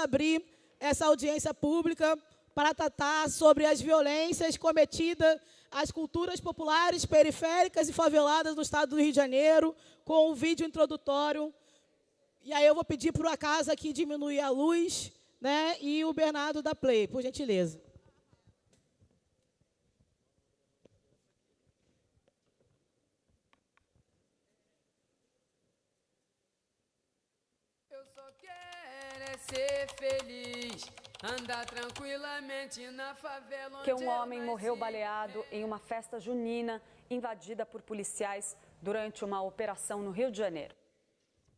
abrir essa audiência pública para tratar sobre as violências cometidas às culturas populares, periféricas e faveladas do estado do Rio de Janeiro, com o vídeo introdutório. E aí eu vou pedir para a casa aqui diminuir a luz, né, e o Bernardo da Play, por gentileza. Eu só quero é ser feliz, andar tranquilamente na favela onde que um homem morreu baleado em uma festa junina invadida por policiais durante uma operação no Rio de Janeiro.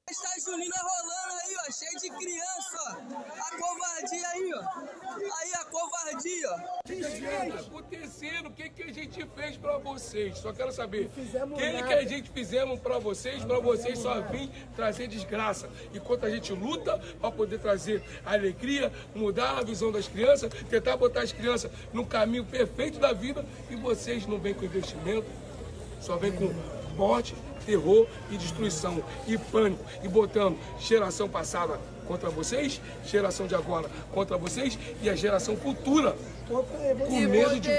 Festa junina rolando aí, ó, cheio de criança, ó. A covardia aí, ó. Aí a covardia, ó. O que está acontecendo? O que a gente fez pra vocês? Só quero saber. O que a gente fizemos pra vocês só vir trazer desgraça. Enquanto a gente luta pra poder trazer alegria, mudar a visão das crianças, tentar botar as crianças no caminho perfeito da vida, e vocês não vêm com investimento, só vêm com morte, terror e destruição e pânico, e botando geração passada contra vocês, geração de agora contra vocês e a geração futura com medo de...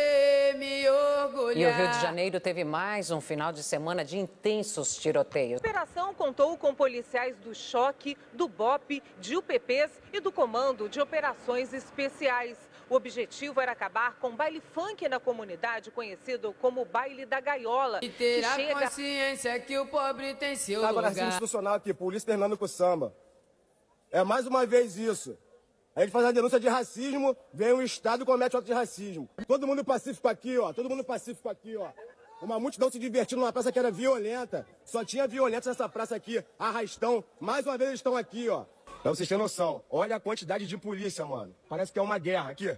me orgulhar. E o Rio de Janeiro teve mais um final de semana de intensos tiroteios. A operação contou com policiais do Choque, do BOPE, de UPPs e do Comando de Operações Especiais. O objetivo era acabar com o baile funk na comunidade, conhecido como Baile da Gaiola. E ter a consciência que o pobre tem seu Agora, lugar. institucional aqui, polícia terminando com o samba. É mais uma vez isso. A gente faz a denúncia de racismo, vem o Estado e comete ato de racismo. Todo mundo pacífico aqui, ó. Todo mundo pacífico aqui, ó. Uma multidão se divertindo numa praça que era violenta. Só tinha violência nessa praça aqui. Arrastão. Mais uma vez eles estão aqui, ó. Pra vocês terem noção. Olha a quantidade de polícia, mano. Parece que é uma guerra aqui.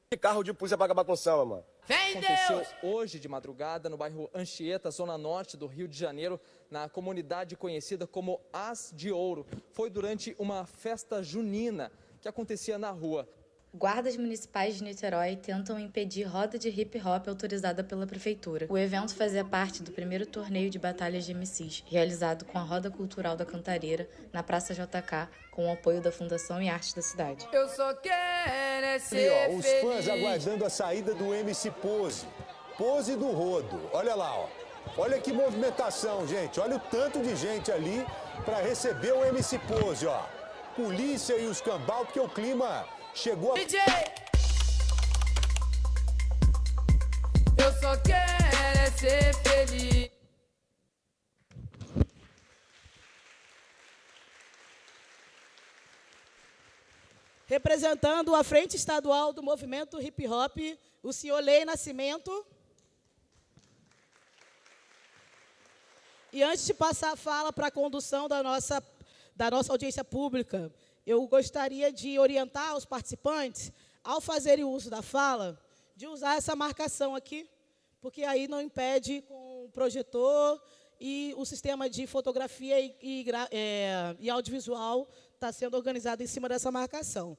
Que carro de polícia pra acabar com o samba, mano. Aconteceu hoje de madrugada no bairro Anchieta, zona norte do Rio de Janeiro, na comunidade conhecida como As de Ouro. Foi durante uma festa junina que acontecia na rua. Guardas municipais de Niterói tentam impedir roda de hip-hop autorizada pela prefeitura. O evento fazia parte do primeiro torneio de batalhas de MCs, realizado com a Roda Cultural da Cantareira, na Praça JK, com o apoio da Fundação e Arte da cidade. Eu só quero é ser os fãs aguardando a saída do MC Pose. Pose do Rodo. Olha lá, ó. Olha que movimentação, gente. Olha o tanto de gente ali para receber o MC Pose, ó. Polícia e os cambal, porque o clima chegou a... DJ! Eu só quero é ser feliz. Representando a Frente Estadual do Movimento Hip Hop, o senhor Lei Nascimento. E antes de passar a fala para a condução da nossa audiência pública, eu gostaria de orientar os participantes, ao fazerem uso da fala, de usar essa marcação aqui, porque aí não impede com o projetor e o sistema de fotografia e audiovisual está sendo organizado em cima dessa marcação.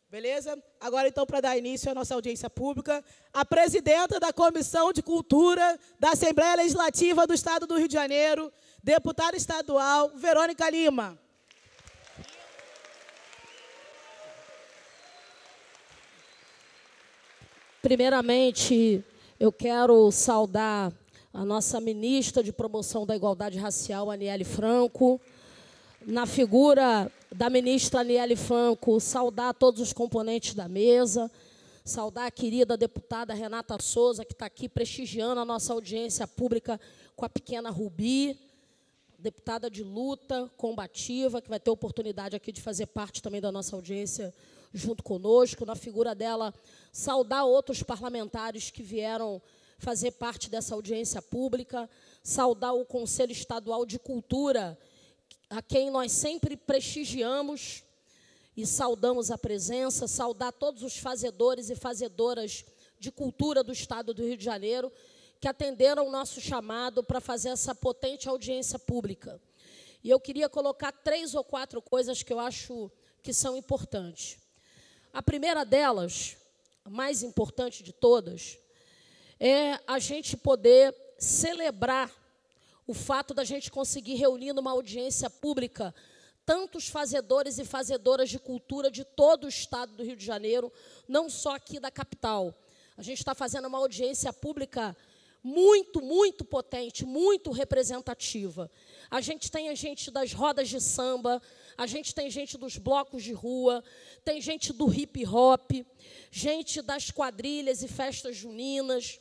Beleza? Agora, então, para dar início à nossa audiência pública, a presidenta da Comissão de Cultura da Assembleia Legislativa do Estado do Rio de Janeiro, deputada estadual, Verônica Lima. Primeiramente, eu quero saudar a nossa ministra de Promoção da Igualdade Racial, Aniele Franco. Na figura da ministra Aniele Franco, saudar todos os componentes da mesa, saudar a querida deputada Renata Souza, que está aqui prestigiando a nossa audiência pública com a pequena Rubi, deputada de luta combativa, que vai ter oportunidade aqui de fazer parte também da nossa audiência junto conosco. Na figura dela, saudar outros parlamentares que vieram fazer parte dessa audiência pública, saudar o Conselho Estadual de Cultura, a quem nós sempre prestigiamos e saudamos a presença, saudar todos os fazedores e fazedoras de cultura do Estado do Rio de Janeiro, que atenderam o nosso chamado para fazer essa potente audiência pública. E eu queria colocar 3 ou 4 coisas que eu acho que são importantes. A primeira delas, a mais importante de todas, é a gente poder celebrar o fato da gente conseguir reunir numa audiência pública tantos fazedores e fazedoras de cultura de todo o estado do Rio de Janeiro, não só aqui da capital. A gente está fazendo uma audiência pública muito, muito potente, muito representativa. A gente tem a gente das rodas de samba, a gente tem gente dos blocos de rua, tem gente do hip hop, gente das quadrilhas e festas juninas,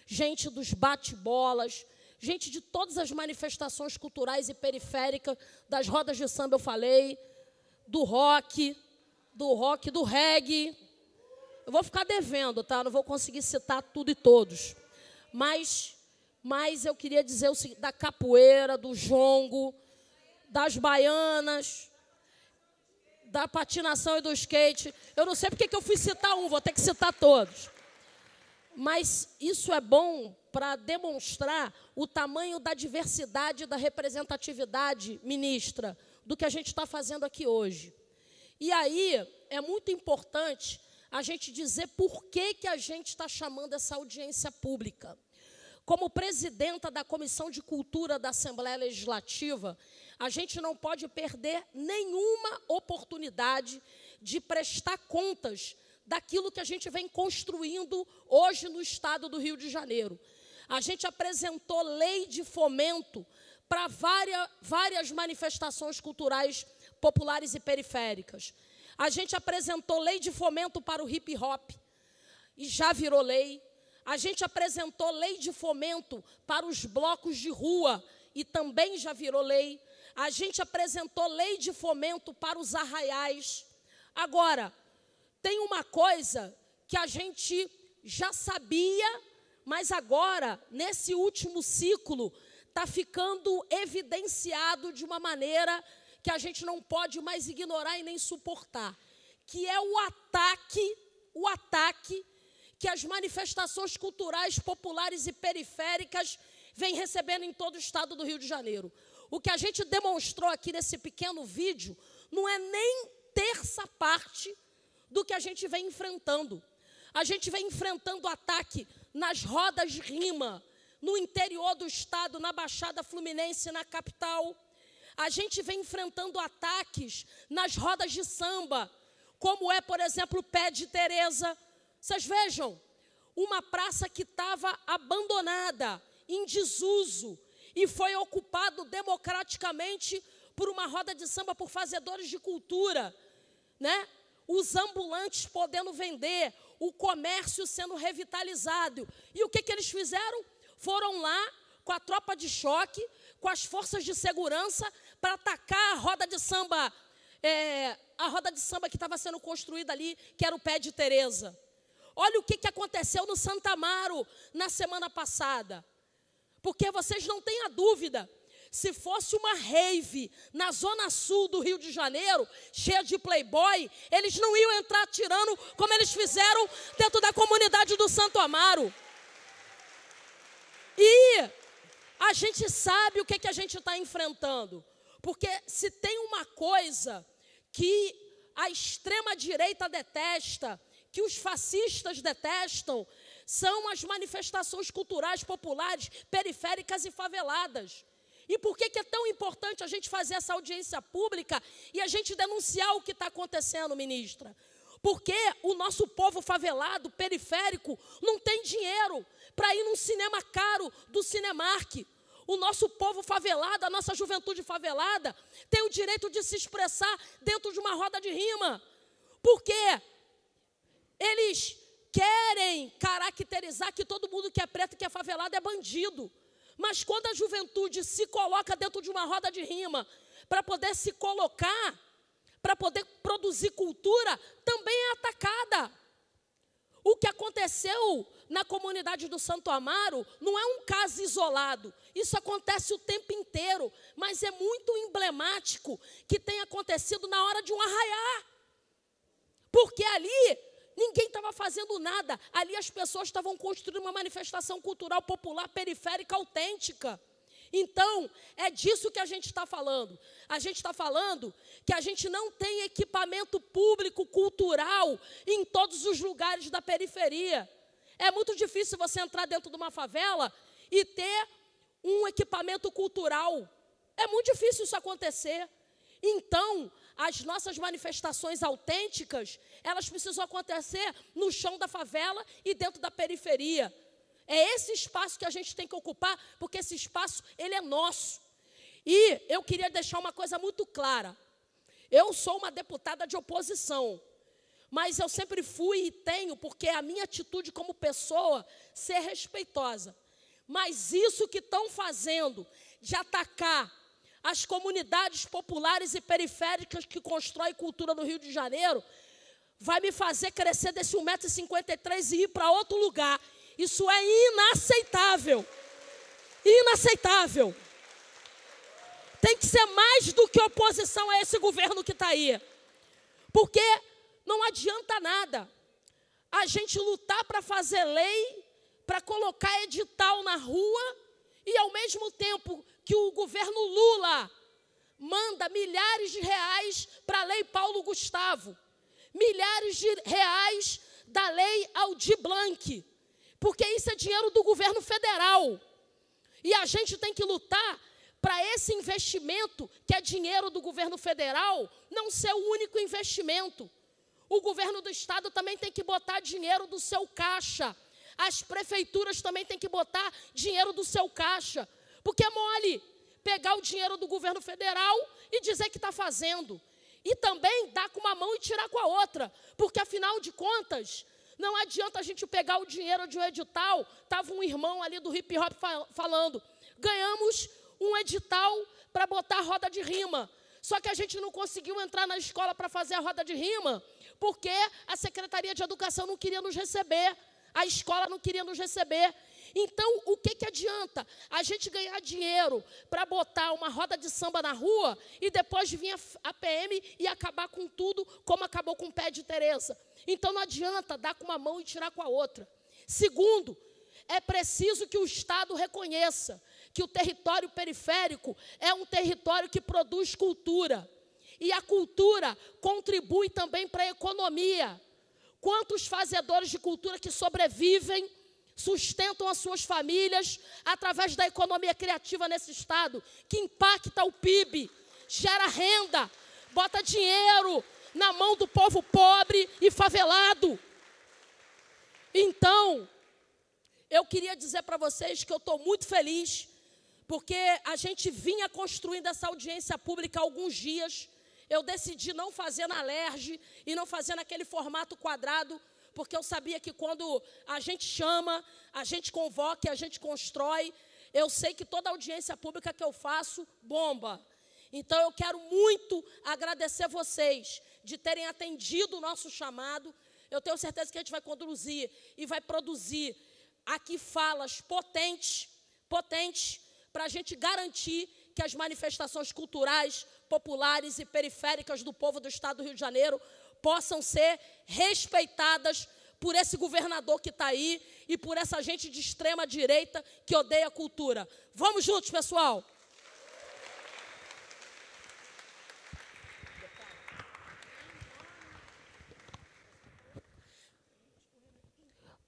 gente dos bate-bolas, gente de todas as manifestações culturais e periféricas, das rodas de samba eu falei, do rock, do reggae. Eu vou ficar devendo, tá? Não vou conseguir citar tudo e todos. Mas eu queria dizer o seguinte, da capoeira, do jongo, das baianas, da patinação e do skate. Eu não sei porque que eu fui citar um, vou ter que citar todos. Mas isso é bom para demonstrar o tamanho da diversidade, da representatividade, ministra, do que a gente está fazendo aqui hoje. E aí é muito importante a gente dizer por que a gente está chamando essa audiência pública. Como presidenta da Comissão de Cultura da Assembleia Legislativa, a gente não pode perder nenhuma oportunidade de prestar contas daquilo que a gente vem construindo hoje no estado do Rio de Janeiro. A gente apresentou lei de fomento para várias manifestações culturais populares e periféricas. A gente apresentou lei de fomento para o hip hop, e já virou lei. A gente apresentou lei de fomento para os blocos de rua, e também já virou lei. A gente apresentou lei de fomento para os arraiais. Agora, tem uma coisa que a gente já sabia, mas agora, nesse último ciclo, está ficando evidenciado de uma maneira que a gente não pode mais ignorar e nem suportar, que é o ataque que as manifestações culturais populares e periféricas vêm recebendo em todo o estado do Rio de Janeiro. O que a gente demonstrou aqui nesse pequeno vídeo não é nem terça parte do que a gente vem enfrentando. A gente vem enfrentando ataque nas rodas de rima, no interior do estado, na Baixada Fluminense, na capital. A gente vem enfrentando ataques nas rodas de samba, como é, por exemplo, o Pé de Tereza. Vocês vejam, uma praça que estava abandonada, em desuso, e foi ocupado democraticamente por uma roda de samba, por fazedores de cultura, né? Os ambulantes podendo vender, o comércio sendo revitalizado. E o que eles fizeram? Foram lá com a tropa de choque, com as forças de segurança, para atacar a roda de samba que estava sendo construída ali, que era o Pé de Tereza. Olha o que aconteceu no Santa Amaro na semana passada. Porque vocês não têm a dúvida, se fosse uma rave na zona sul do Rio de Janeiro, cheia de playboy, eles não iam entrar atirando como eles fizeram dentro da comunidade do Santo Amaro. E a gente sabe o que a gente está enfrentando. Porque se tem uma coisa que a extrema-direita detesta, que os fascistas detestam, são as manifestações culturais populares, periféricas e faveladas. E por que é tão importante a gente fazer essa audiência pública e a gente denunciar o que está acontecendo, ministra? Porque o nosso povo favelado, periférico, não tem dinheiro para ir num cinema caro do Cinemark. O nosso povo favelado, a nossa juventude favelada, tem o direito de se expressar dentro de uma roda de rima. Por quê? Eles querem caracterizar que todo mundo que é preto e que é favelado é bandido. Mas quando a juventude se coloca dentro de uma roda de rima para poder se colocar, para poder produzir cultura, também é atacada. O que aconteceu na comunidade do Santo Amaro não é um caso isolado. Isso acontece o tempo inteiro, mas é muito emblemático que tenha acontecido na hora de um arraiá. Porque ali ninguém estava fazendo nada. Ali as pessoas estavam construindo uma manifestação cultural popular periférica autêntica. Então, é disso que a gente está falando. A gente está falando que a gente não tem equipamento público cultural em todos os lugares da periferia. É muito difícil você entrar dentro de uma favela e ter um equipamento cultural. É muito difícil isso acontecer. Então, as nossas manifestações autênticas, elas precisam acontecer no chão da favela e dentro da periferia. É esse espaço que a gente tem que ocupar, porque esse espaço, ele é nosso. E eu queria deixar uma coisa muito clara. Eu sou uma deputada de oposição, mas eu sempre fui e tenho, porque é a minha atitude como pessoa, ser respeitosa. Mas isso que estão fazendo, de atacar as comunidades populares e periféricas que constroem cultura no Rio de Janeiro, vai me fazer crescer desse 1,53 m e ir para outro lugar. Isso é inaceitável. Inaceitável. Tem que ser mais do que oposição a esse governo que está aí. Porque não adianta nada a gente lutar para fazer lei, para colocar edital na rua, e ao mesmo tempo que o governo Lula manda milhares de reais para a lei Paulo Gustavo, milhares de reais da lei Aldir Blanc, porque isso é dinheiro do governo federal. E a gente tem que lutar para esse investimento, que é dinheiro do governo federal, não ser o único investimento. O governo do estado também tem que botar dinheiro do seu caixa. As prefeituras também têm que botar dinheiro do seu caixa. Porque é mole pegar o dinheiro do governo federal e dizer que está fazendo. E também dar com uma mão e tirar com a outra. Porque, afinal de contas, não adianta a gente pegar o dinheiro de um edital. Estava um irmão ali do hip hop falando. Ganhamos um edital para botar roda de rima. Só que a gente não conseguiu entrar na escola para fazer a roda de rima, porque a Secretaria de Educação não queria nos receber. A escola não queria nos receber. Então, o que adianta a gente ganhar dinheiro para botar uma roda de samba na rua e depois vir a PM e acabar com tudo, como acabou com o pé de Tereza? Então, não adianta dar com uma mão e tirar com a outra. Segundo, é preciso que o Estado reconheça que o território periférico é um território que produz cultura. E a cultura contribui também para a economia. Quantos fazedores de cultura que sobrevivem, sustentam as suas famílias através da economia criativa nesse estado, que impacta o PIB, gera renda, bota dinheiro na mão do povo pobre e favelado. Então, eu queria dizer para vocês que eu estou muito feliz, porque a gente vinha construindo essa audiência pública há alguns dias. Eu decidi não fazer na LERJ e não fazer naquele formato quadrado, porque eu sabia que quando a gente chama, a gente convoca e a gente constrói, eu sei que toda audiência pública que eu faço, bomba. Então, eu quero muito agradecer vocês de terem atendido o nosso chamado. Eu tenho certeza que a gente vai conduzir e vai produzir aqui falas potentes, para a gente garantir que as manifestações culturais, populares e periféricas do povo do estado do Rio de Janeiro possam ser respeitadas por esse governador que está aí e por essa gente de extrema direita que odeia a cultura. Vamos juntos, pessoal!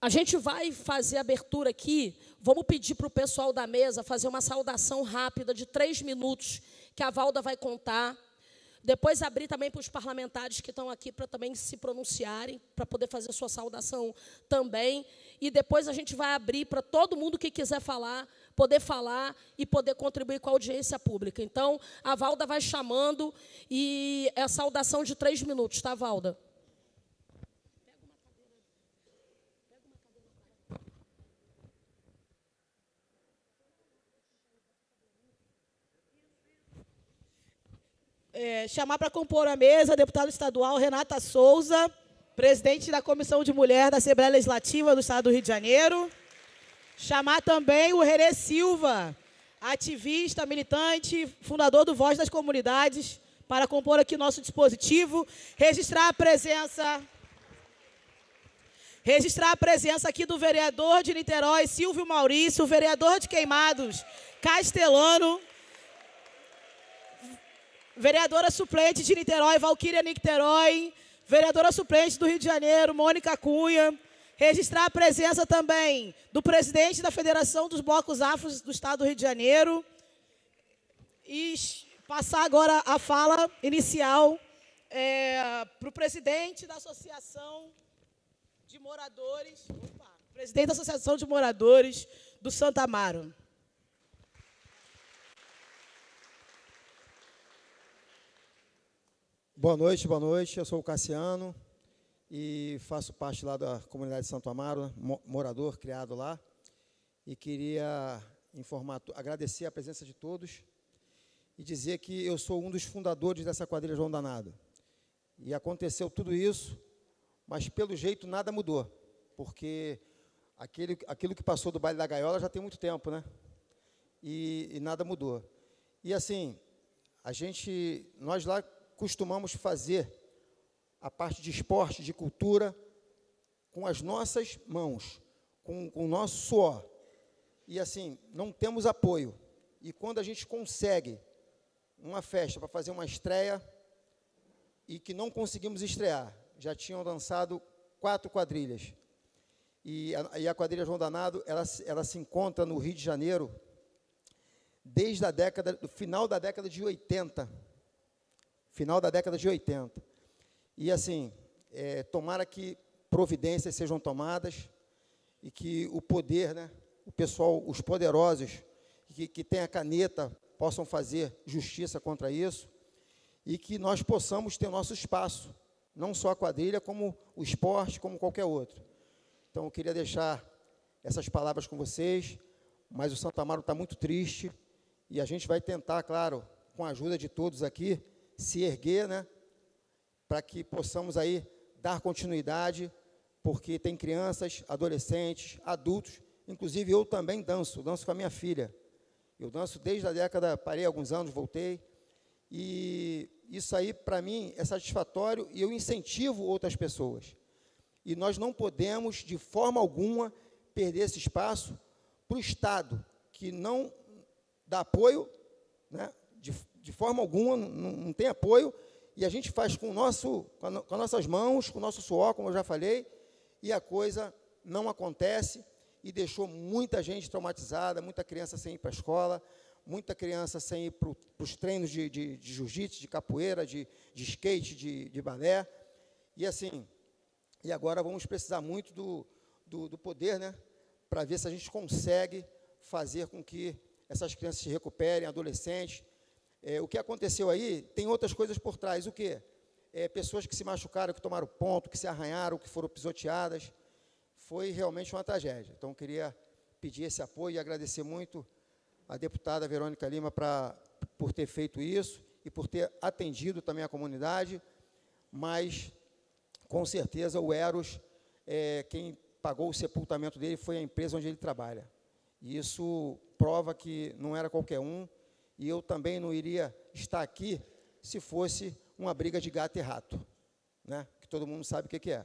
A gente vai fazer a abertura aqui. Vamos pedir para o pessoal da mesa fazer uma saudação rápida de 3 minutos, que a Valda vai contar. Depois abrir também para os parlamentares que estão aqui para também se pronunciarem, para poder fazer sua saudação também. E depois a gente vai abrir para todo mundo que quiser falar e poder contribuir com a audiência pública. Então, a Valda vai chamando e é a saudação de 3 minutos, tá, Valda? Chamar para compor a mesa a deputada estadual Renata Souza, presidente da Comissão de Mulher da Assembleia Legislativa do Estado do Rio de Janeiro. Chamar também o Herê Silva, ativista, militante, fundador do Voz das Comunidades, para compor aqui nosso dispositivo. Registrar a presença aqui do vereador de Niterói, Silvio Maurício, o vereador de Queimados, Castelano, vereadora suplente de Niterói, Valquíria Nicterói, vereadora suplente do Rio de Janeiro, Mônica Cunha. Registrar a presença também do presidente da Federação dos Blocos Afros do Estado do Rio de Janeiro. E Passar agora a fala inicial para o presidente da Associação de Moradores, presidente da Associação de Moradores do Santo Amaro. Boa noite, boa noite. Eu sou o Cassiano e faço parte lá da comunidade de Santo Amaro, morador criado lá. E queria agradecer a presença de todos e dizer que eu sou um dos fundadores dessa quadrilha João Danado. E aconteceu tudo isso, mas pelo jeito nada mudou, porque aquilo que passou do baile da gaiola já tem muito tempo, né? E nada mudou. E assim, nós lá costumamos fazer a parte de esporte, de cultura, com as nossas mãos, com o nosso suor. E assim, não temos apoio. E quando a gente consegue uma festa para fazer uma estreia e que não conseguimos estrear, já tinham dançado 4 quadrilhas. E a quadrilha João Danado, ela se encontra no Rio de Janeiro desde do final da década de 80. Final da década de 80. E assim, tomara que providências sejam tomadas e que o poder, né, o pessoal, os poderosos que têm a caneta, possam fazer justiça contra isso e que nós possamos ter o nosso espaço, não só a quadrilha, como o esporte, como qualquer outro. Então, eu queria deixar essas palavras com vocês, mas o Santo Amaro está muito triste e a gente vai tentar, claro, com a ajuda de todos aqui, se erguer, né, para que possamos aí dar continuidade, porque tem crianças, adolescentes, adultos, inclusive eu também danço com a minha filha. Eu danço desde a década, parei alguns anos, voltei, e isso aí, para mim, é satisfatório e eu incentivo outras pessoas. E nós não podemos, de forma alguma, perder esse espaço para o Estado, que não dá apoio, né, de forma alguma, não tem apoio, e a gente faz com as nossas mãos, com o nosso suor, como eu já falei, e a coisa não acontece, e deixou muita gente traumatizada, muita criança sem ir para a escola, muita criança sem ir para os treinos de jiu-jitsu, de capoeira, de skate, de balé. E assim, e agora vamos precisar muito do poder, né, para ver se a gente consegue fazer com que essas crianças se recuperem, adolescentes. O que aconteceu aí, tem outras coisas por trás. O quê? Pessoas que se machucaram, que tomaram ponto, que se arranharam, que foram pisoteadas. Foi realmente uma tragédia. Então, eu queria pedir esse apoio e agradecer muito a deputada Verônica Lima por ter feito isso e por ter atendido também a comunidade, mas, com certeza, o Eros, quem pagou o sepultamento dele foi a empresa onde ele trabalha. E isso prova que não era qualquer um, e eu também não iria estar aqui se fosse uma briga de gato e rato, né? Que todo mundo sabe o que é.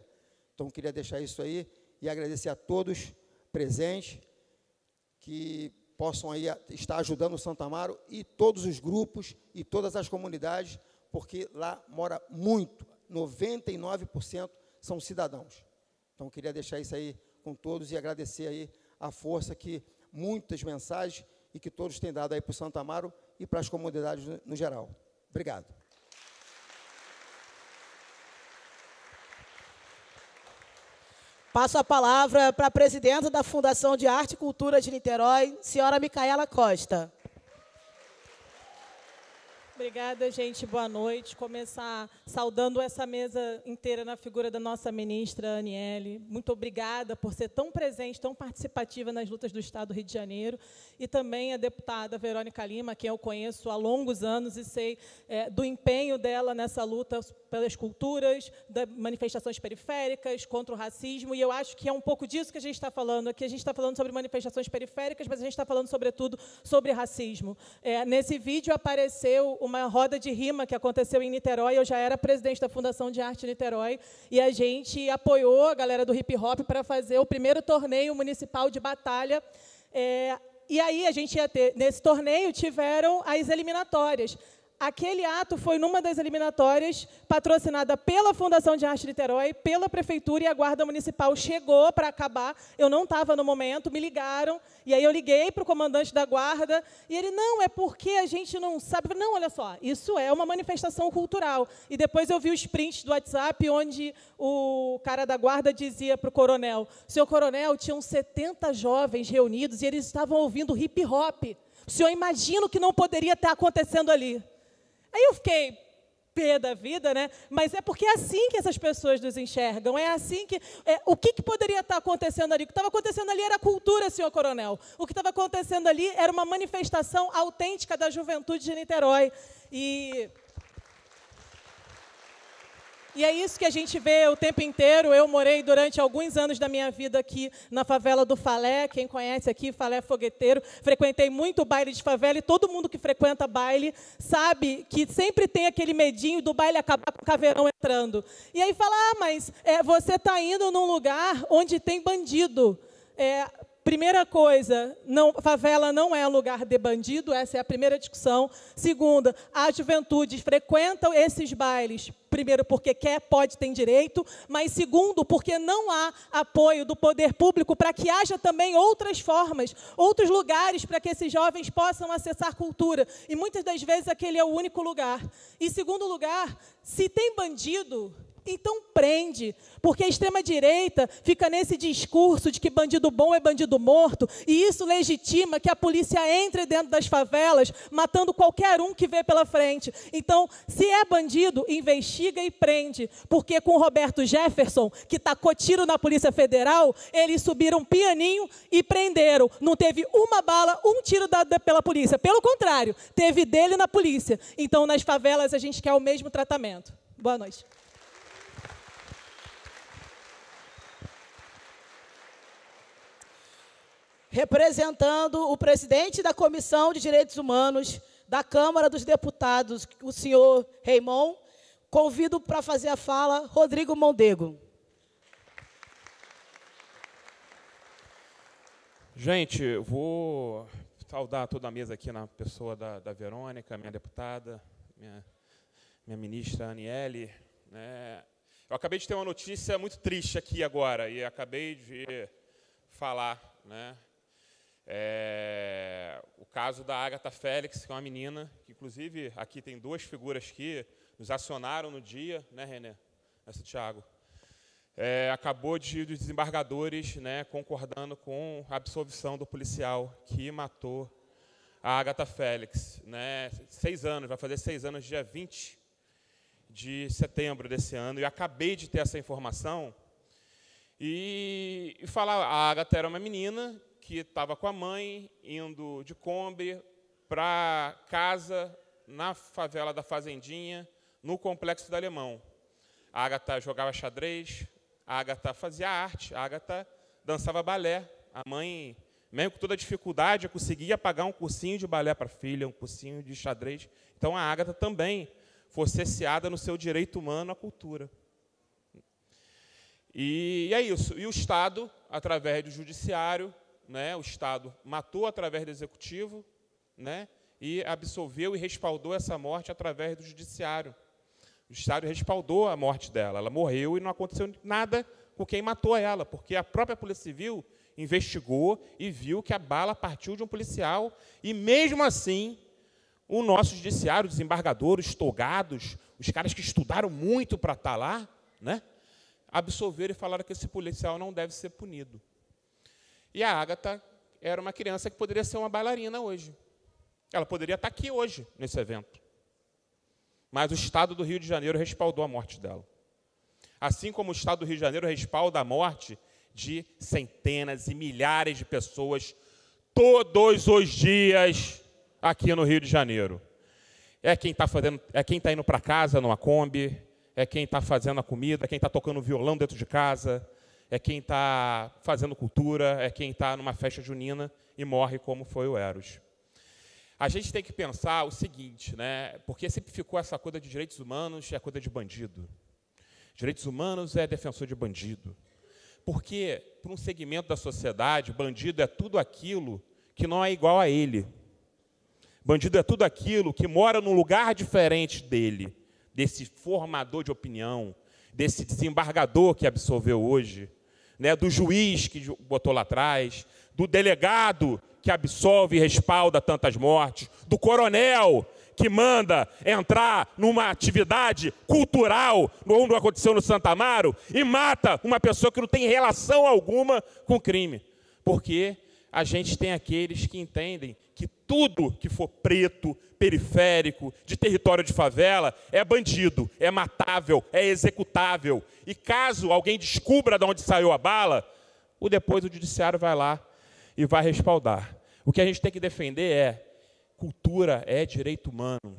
Então, eu queria deixar isso aí e agradecer a todos presentes que possam aí estar ajudando o Santo Amaro e todos os grupos e todas as comunidades, porque lá mora muito, 99% são cidadãos. Então, eu queria deixar isso aí com todos e agradecer aí a força que muitas mensagens e que todos têm dado aí para o Santo Amaro e para as comunidades no geral. Obrigado. Passo a palavra para a presidenta da Fundação de Arte e Cultura de Niterói, senhora Micaela Costa. Obrigada, gente. Boa noite. Começar saudando essa mesa inteira na figura da nossa ministra, Aniele. Muito obrigada por ser tão presente, tão participativa nas lutas do Estado do Rio de Janeiro. E também a deputada Verônica Lima, quem eu conheço há longos anos e sei do empenho dela nessa luta pelas culturas, das manifestações periféricas, contra o racismo. E eu acho que é um pouco disso que a gente está falando aqui. A gente está falando sobre manifestações periféricas, mas a gente está falando, sobretudo, sobre racismo. Nesse vídeo apareceu uma roda de rima que aconteceu em Niterói. Eu já era presidente da Fundação de Arte Niterói e a gente apoiou a galera do hip hop para fazer o primeiro torneio municipal de batalha. E aí a gente ia ter, nesse torneio tiveram as eliminatórias. Aquele ato foi numa das eliminatórias patrocinada pela Fundação de Arte de Niterói, pela Prefeitura, e a Guarda Municipal chegou para acabar. Eu não estava no momento, me ligaram, e aí eu liguei para o comandante da Guarda, e ele, não, é porque a gente não sabe. Não, olha só, isso é uma manifestação cultural. E depois eu vi os prints do WhatsApp, onde o cara da Guarda dizia para o coronel, senhor coronel, tinham 70 jovens reunidos e eles estavam ouvindo hip-hop. O senhor imagina o que não poderia estar acontecendo ali. Aí eu fiquei pé da vida, né? Mas é porque é assim que essas pessoas nos enxergam, é assim que... o que poderia estar acontecendo ali? O que estava acontecendo ali era cultura, senhor coronel. O que estava acontecendo ali era uma manifestação autêntica da juventude de Niterói. E é isso que a gente vê o tempo inteiro. Eu morei durante alguns anos da minha vida aqui na favela do Falé. Quem conhece aqui, Falé Fogueteiro. Frequentei muito baile de favela e todo mundo que frequenta baile sabe que sempre tem aquele medinho do baile acabar com o caveirão entrando. E aí fala, mas você está indo num lugar onde tem bandido. Primeira coisa, favela não é lugar de bandido, essa é a primeira discussão. Segunda, a juventude frequenta esses bailes, primeiro porque quer, pode, tem direito, mas segundo, porque não há apoio do poder público para que haja também outras formas, outros lugares para que esses jovens possam acessar cultura. E muitas das vezes aquele é o único lugar. E segundo lugar, se tem bandido, então prende, porque a extrema-direita fica nesse discurso de que bandido bom é bandido morto, e isso legitima que a polícia entre dentro das favelas, matando qualquer um que vê pela frente. Então, se é bandido, investiga e prende, porque com o Roberto Jefferson, que tacou tiro na Polícia Federal, eles subiram pianinho e prenderam. Não teve uma bala, um tiro dado pela polícia. Pelo contrário, teve dele na polícia. Então, nas favelas, a gente quer o mesmo tratamento. Boa noite. Representando o presidente da Comissão de Direitos Humanos da Câmara dos Deputados, o senhor Raimon, convido para fazer a fala Rodrigo Mondego. Gente, eu vou saudar toda a mesa aqui na pessoa da Verônica, minha deputada, minha ministra Aniele. Eu acabei de ter uma notícia muito triste aqui agora, e acabei de falar, né? O caso da Agatha Félix, que é uma menina, que inclusive aqui tem duas figuras que nos acionaram no dia, né, René? Essa, Thiago. Acabou de os desembargadores, né, concordando com a absolvição do policial que matou a Agatha Félix. Né, 6 anos, vai fazer 6 anos, dia 20 de setembro desse ano. E eu acabei de ter essa informação e falar, a Agatha era uma menina que estava com a mãe, indo de Kombi para casa, na favela da Fazendinha, no Complexo do Alemão. A Agatha jogava xadrez, a Agatha fazia arte, a Agatha dançava balé. A mãe, mesmo com toda a dificuldade, conseguia pagar um cursinho de balé para a filha, um cursinho de xadrez. Então, a Agatha também foi cerceada no seu direito humano à cultura. E é isso. E o Estado, através do Judiciário, né, o Estado matou através do Executivo, né, e absolveu e respaldou essa morte através do Judiciário. O Judiciário respaldou a morte dela. Ela morreu e não aconteceu nada com quem matou ela, porque a própria Polícia Civil investigou e viu que a bala partiu de um policial. E, mesmo assim, o nosso Judiciário, os desembargadores, os togados, os caras que estudaram muito para estar lá, né, absolveram e falaram que esse policial não deve ser punido. E a Agatha era uma criança que poderia ser uma bailarina hoje. Ela poderia estar aqui hoje, nesse evento. Mas o Estado do Rio de Janeiro respaldou a morte dela. Assim como o Estado do Rio de Janeiro respalda a morte de centenas e milhares de pessoas todos os dias aqui no Rio de Janeiro. É quem está indo para casa numa Kombi, é quem está fazendo a comida, é quem está tocando violão dentro de casa, é quem está fazendo cultura, é quem está numa festa junina e morre, como foi o Eros. A gente tem que pensar o seguinte, né? Porque sempre ficou essa coisa de direitos humanos, é coisa de bandido. Direitos humanos é defensor de bandido. Porque, para um segmento da sociedade, bandido é tudo aquilo que não é igual a ele. Bandido é tudo aquilo que mora num lugar diferente dele, desse formador de opinião, desse desembargador que absolveu hoje, né, do juiz que botou lá atrás, do delegado que absolve e respalda tantas mortes, do coronel que manda entrar numa atividade cultural, como aconteceu no Santo Amaro, e mata uma pessoa que não tem relação alguma com o crime. Porque a gente tem aqueles que entendem que tudo que for preto, periférico, de território de favela, é bandido, é matável, é executável. E caso alguém descubra de onde saiu a bala, depois o judiciário vai lá e vai respaldar. O que a gente tem que defender é: cultura é direito humano,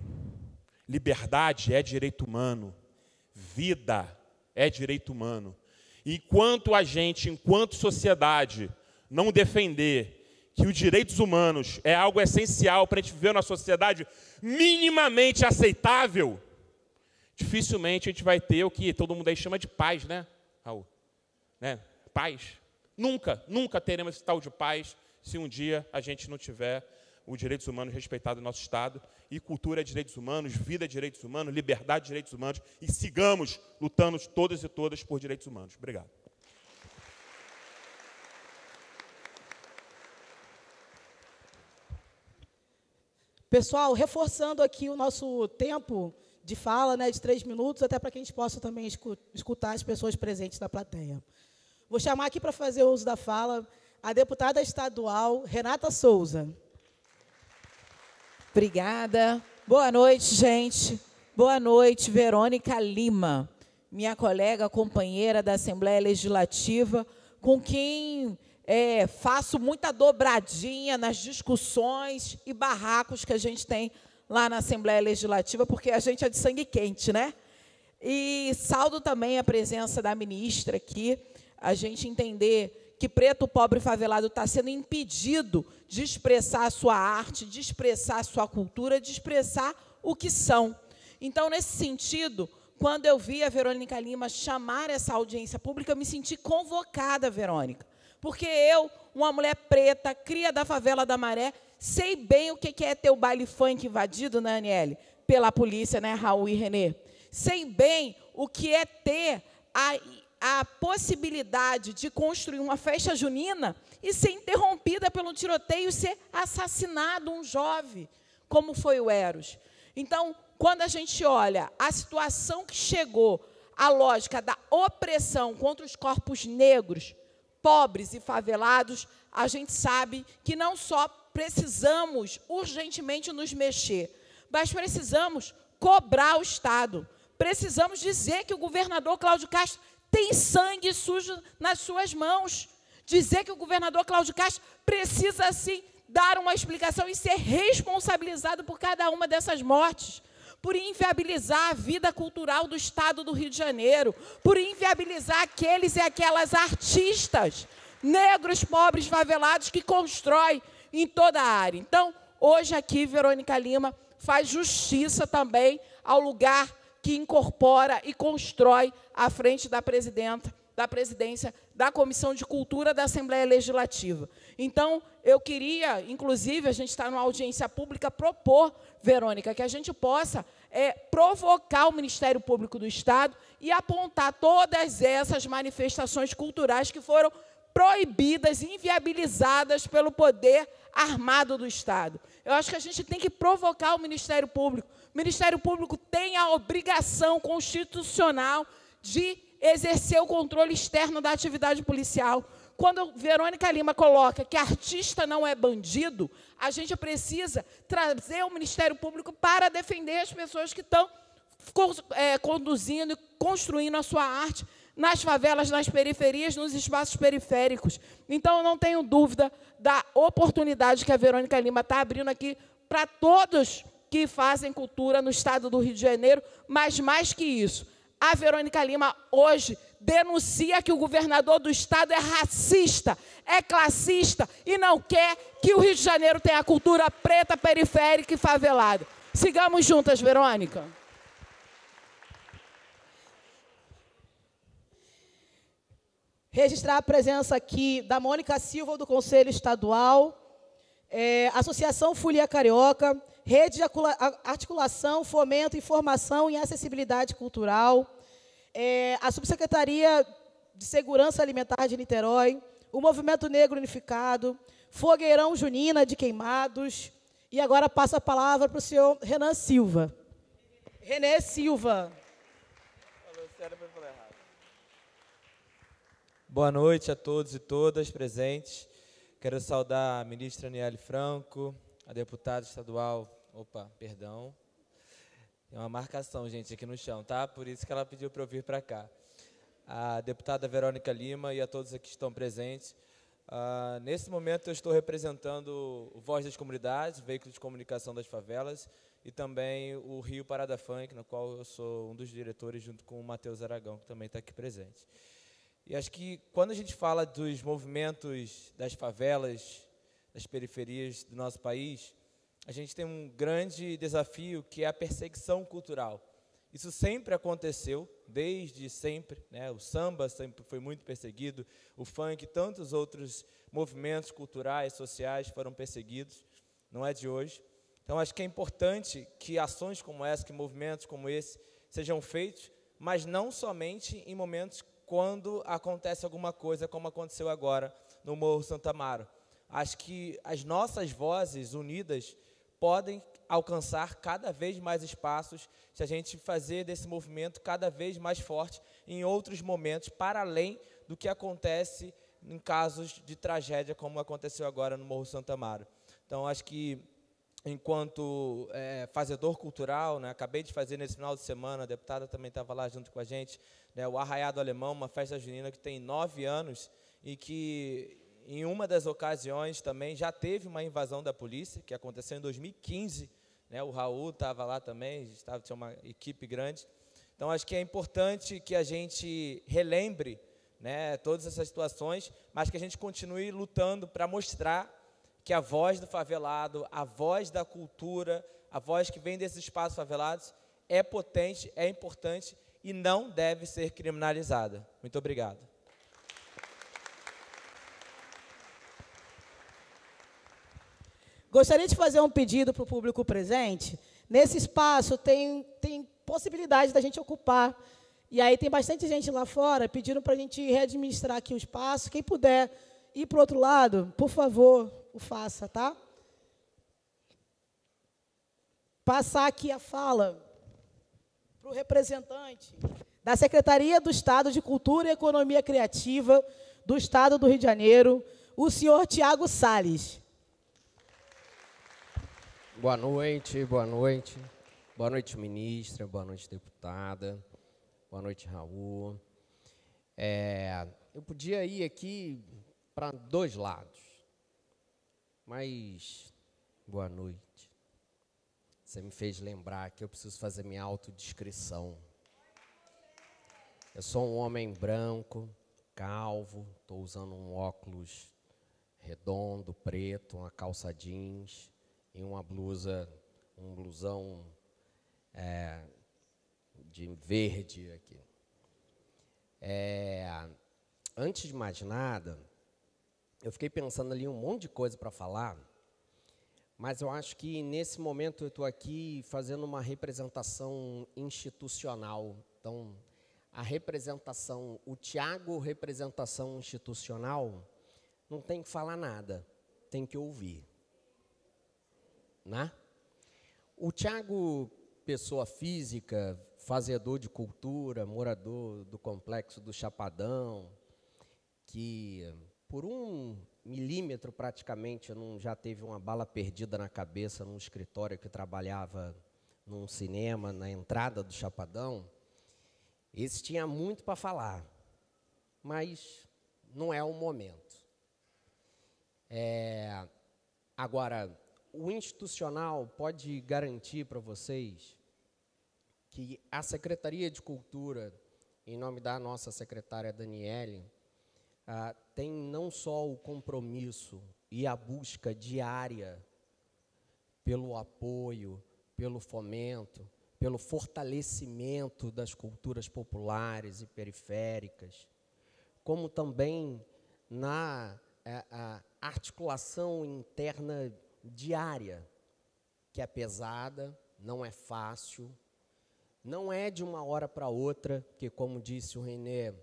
liberdade é direito humano, vida é direito humano. E enquanto a gente, enquanto sociedade, não defender que os direitos humanos é algo essencial para a gente viver numa sociedade minimamente aceitável, dificilmente a gente vai ter o que todo mundo aí chama de paz, né, Raul? Né? Paz. Nunca teremos esse tal de paz se um dia a gente não tiver os direitos humanos respeitados no nosso Estado. E cultura é direitos humanos, vida é direitos humanos, liberdade é direitos humanos. E sigamos lutando todas e todas por direitos humanos. Obrigado. Pessoal, reforçando aqui o nosso tempo de fala, né, de 3 minutos, até para que a gente possa também escutar as pessoas presentes na plateia. Vou chamar aqui para fazer o uso da fala a deputada estadual Renata Souza. Obrigada. Boa noite, gente. Boa noite, Verônica Lima, minha colega, companheira da Assembleia Legislativa, com quem faço muita dobradinha nas discussões e barracos que a gente tem lá na Assembleia Legislativa, porque a gente é de sangue quente, né? E saúdo também a presença da ministra aqui, a gente entender que preto, pobre e favelado está sendo impedido de expressar a sua arte, de expressar a sua cultura, de expressar o que são. Então, nesse sentido, quando eu vi a Verônica Lima chamar essa audiência pública, eu me senti convocada, Verônica. Porque eu, uma mulher preta, cria da favela da Maré, sei bem o que é ter o baile funk invadido, né, Aniele? Pela polícia, né, Raul e Renê? Sei bem o que é ter a possibilidade de construir uma festa junina e ser interrompida pelo tiroteio e ser assassinado um jovem, como foi o Eros. Então, quando a gente olha a situação que chegou, a lógica da opressão contra os corpos negros, pobres e favelados, a gente sabe que não só precisamos urgentemente nos mexer, mas precisamos cobrar o Estado. Precisamos dizer que o governador Cláudio Castro tem sangue sujo nas suas mãos. Dizer que o governador Cláudio Castro precisa, sim, dar uma explicação e ser responsabilizado por cada uma dessas mortes, por inviabilizar a vida cultural do Estado do Rio de Janeiro, por inviabilizar aqueles e aquelas artistas negros, pobres, favelados que constroem em toda a área. Então, hoje aqui, Verônica Lima faz justiça também ao lugar que incorpora e constrói à frente da presidência da Comissão de Cultura da Assembleia Legislativa. Então, eu queria, inclusive, a gente está numa audiência pública, propor, Verônica, que a gente possa provocar o Ministério Público do Estado e apontar todas essas manifestações culturais que foram proibidas, inviabilizadas pelo poder armado do Estado. Eu acho que a gente tem que provocar o Ministério Público. O Ministério Público tem a obrigação constitucional de exercer o controle externo da atividade policial. Quando Verônica Lima coloca que artista não é bandido, a gente precisa trazer o Ministério Público para defender as pessoas que estão conduzindo e construindo a sua arte nas favelas, nas periferias, nos espaços periféricos. Então, eu não tenho dúvida da oportunidade que a Verônica Lima está abrindo aqui para todos que fazem cultura no Estado do Rio de Janeiro, mas, mais que isso, a Verônica Lima, hoje, denuncia que o governador do Estado é racista, é classista e não quer que o Rio de Janeiro tenha a cultura preta, periférica e favelada. Sigamos juntas, Verônica. Registrar a presença aqui da Mônica Silva, do Conselho Estadual, Associação Folia Carioca, Rede de Articulação, Fomento, Informação e Acessibilidade Cultural, a Subsecretaria de Segurança Alimentar de Niterói, o Movimento Negro Unificado, Fogueirão Junina de Queimados. E agora passo a palavra para o senhor Renan Silva. Renê Silva. Boa noite a todos e todas presentes. Quero saudar a ministra Aniele Franco, a deputada estadual... Opa, perdão. Tem uma marcação, gente, aqui no chão, tá? Por isso que ela pediu para eu vir para cá. A deputada Verônica Lima e a todos aqui que estão presentes. Nesse momento, eu estou representando o Voz das Comunidades, o veículo de comunicação das favelas, e também o Rio Parada Funk, no qual eu sou um dos diretores, junto com o Matheus Aragão, que também está aqui presente. E acho que, quando a gente fala dos movimentos das favelas, das periferias do nosso país, a gente tem um grande desafio, que é a perseguição cultural. Isso sempre aconteceu, desde sempre, né? O samba sempre foi muito perseguido, o funk, tantos outros movimentos culturais, sociais foram perseguidos, não é de hoje. Então, acho que é importante que ações como essa, que movimentos como esse, sejam feitos, mas não somente em momentos quando acontece alguma coisa, como aconteceu agora no Morro Santa Amaro. Acho que as nossas vozes unidas podem alcançar cada vez mais espaços se a gente fazer desse movimento cada vez mais forte em outros momentos, para além do que acontece em casos de tragédia, como aconteceu agora no Morro Santa Amaro. Então, acho que, enquanto fazedor cultural, né, acabei de fazer nesse final de semana, a deputada também estava lá junto com a gente, né, o Arraiado Alemão, uma festa junina que tem 9 anos e que, em uma das ocasiões também, já teve uma invasão da polícia, que aconteceu em 2015, né, o Raul estava lá também, tinha uma equipe grande. Então, acho que é importante que a gente relembre, né, todas essas situações, mas que a gente continue lutando para mostrar que a voz do favelado, a voz da cultura, a voz que vem desses espaços favelados é potente, é importante e não deve ser criminalizada. Muito obrigado. Gostaria de fazer um pedido para o público presente. Nesse espaço tem possibilidade da gente ocupar. E aí tem bastante gente lá fora pedindo para a gente readministrar aqui o espaço. Quem puder ir para o outro lado, por favor, o faça, tá? Passar aqui a fala para o representante da Secretaria do Estado de Cultura e Economia Criativa do Estado do Rio de Janeiro, o senhor Tiago Salles. Boa noite, boa noite. Boa noite, ministra, boa noite, deputada. Boa noite, Raul. Eu podia ir aqui para 2 lados, mas boa noite. Você me fez lembrar que eu preciso fazer minha autodescrição. Eu sou um homem branco, calvo, estou usando um óculos redondo, preto, uma calça jeans e uma blusa, um blusão de verde aqui. Antes de mais nada, eu fiquei pensando ali um monte de coisa para falar, mas eu acho que nesse momento eu estou aqui fazendo uma representação institucional. Então, a representação, o Tiago representação institucional, não tem que falar nada, tem que ouvir. Né? O Tiago, pessoa física, fazedor de cultura, morador do complexo do Chapadão, que por 1 milímetro praticamente não já teve uma bala perdida na cabeça num escritório que trabalhava num cinema na entrada do Chapadão, esse tinha muito para falar, mas não é o momento. Agora, o institucional pode garantir para vocês que a Secretaria de Cultura, em nome da nossa secretária Daniele, tem não só o compromisso e a busca diária pelo apoio, pelo fomento, pelo fortalecimento das culturas populares e periféricas, como também na articulação interna diária que é pesada, não é fácil, não é de uma hora para outra, que, como disse o Renê,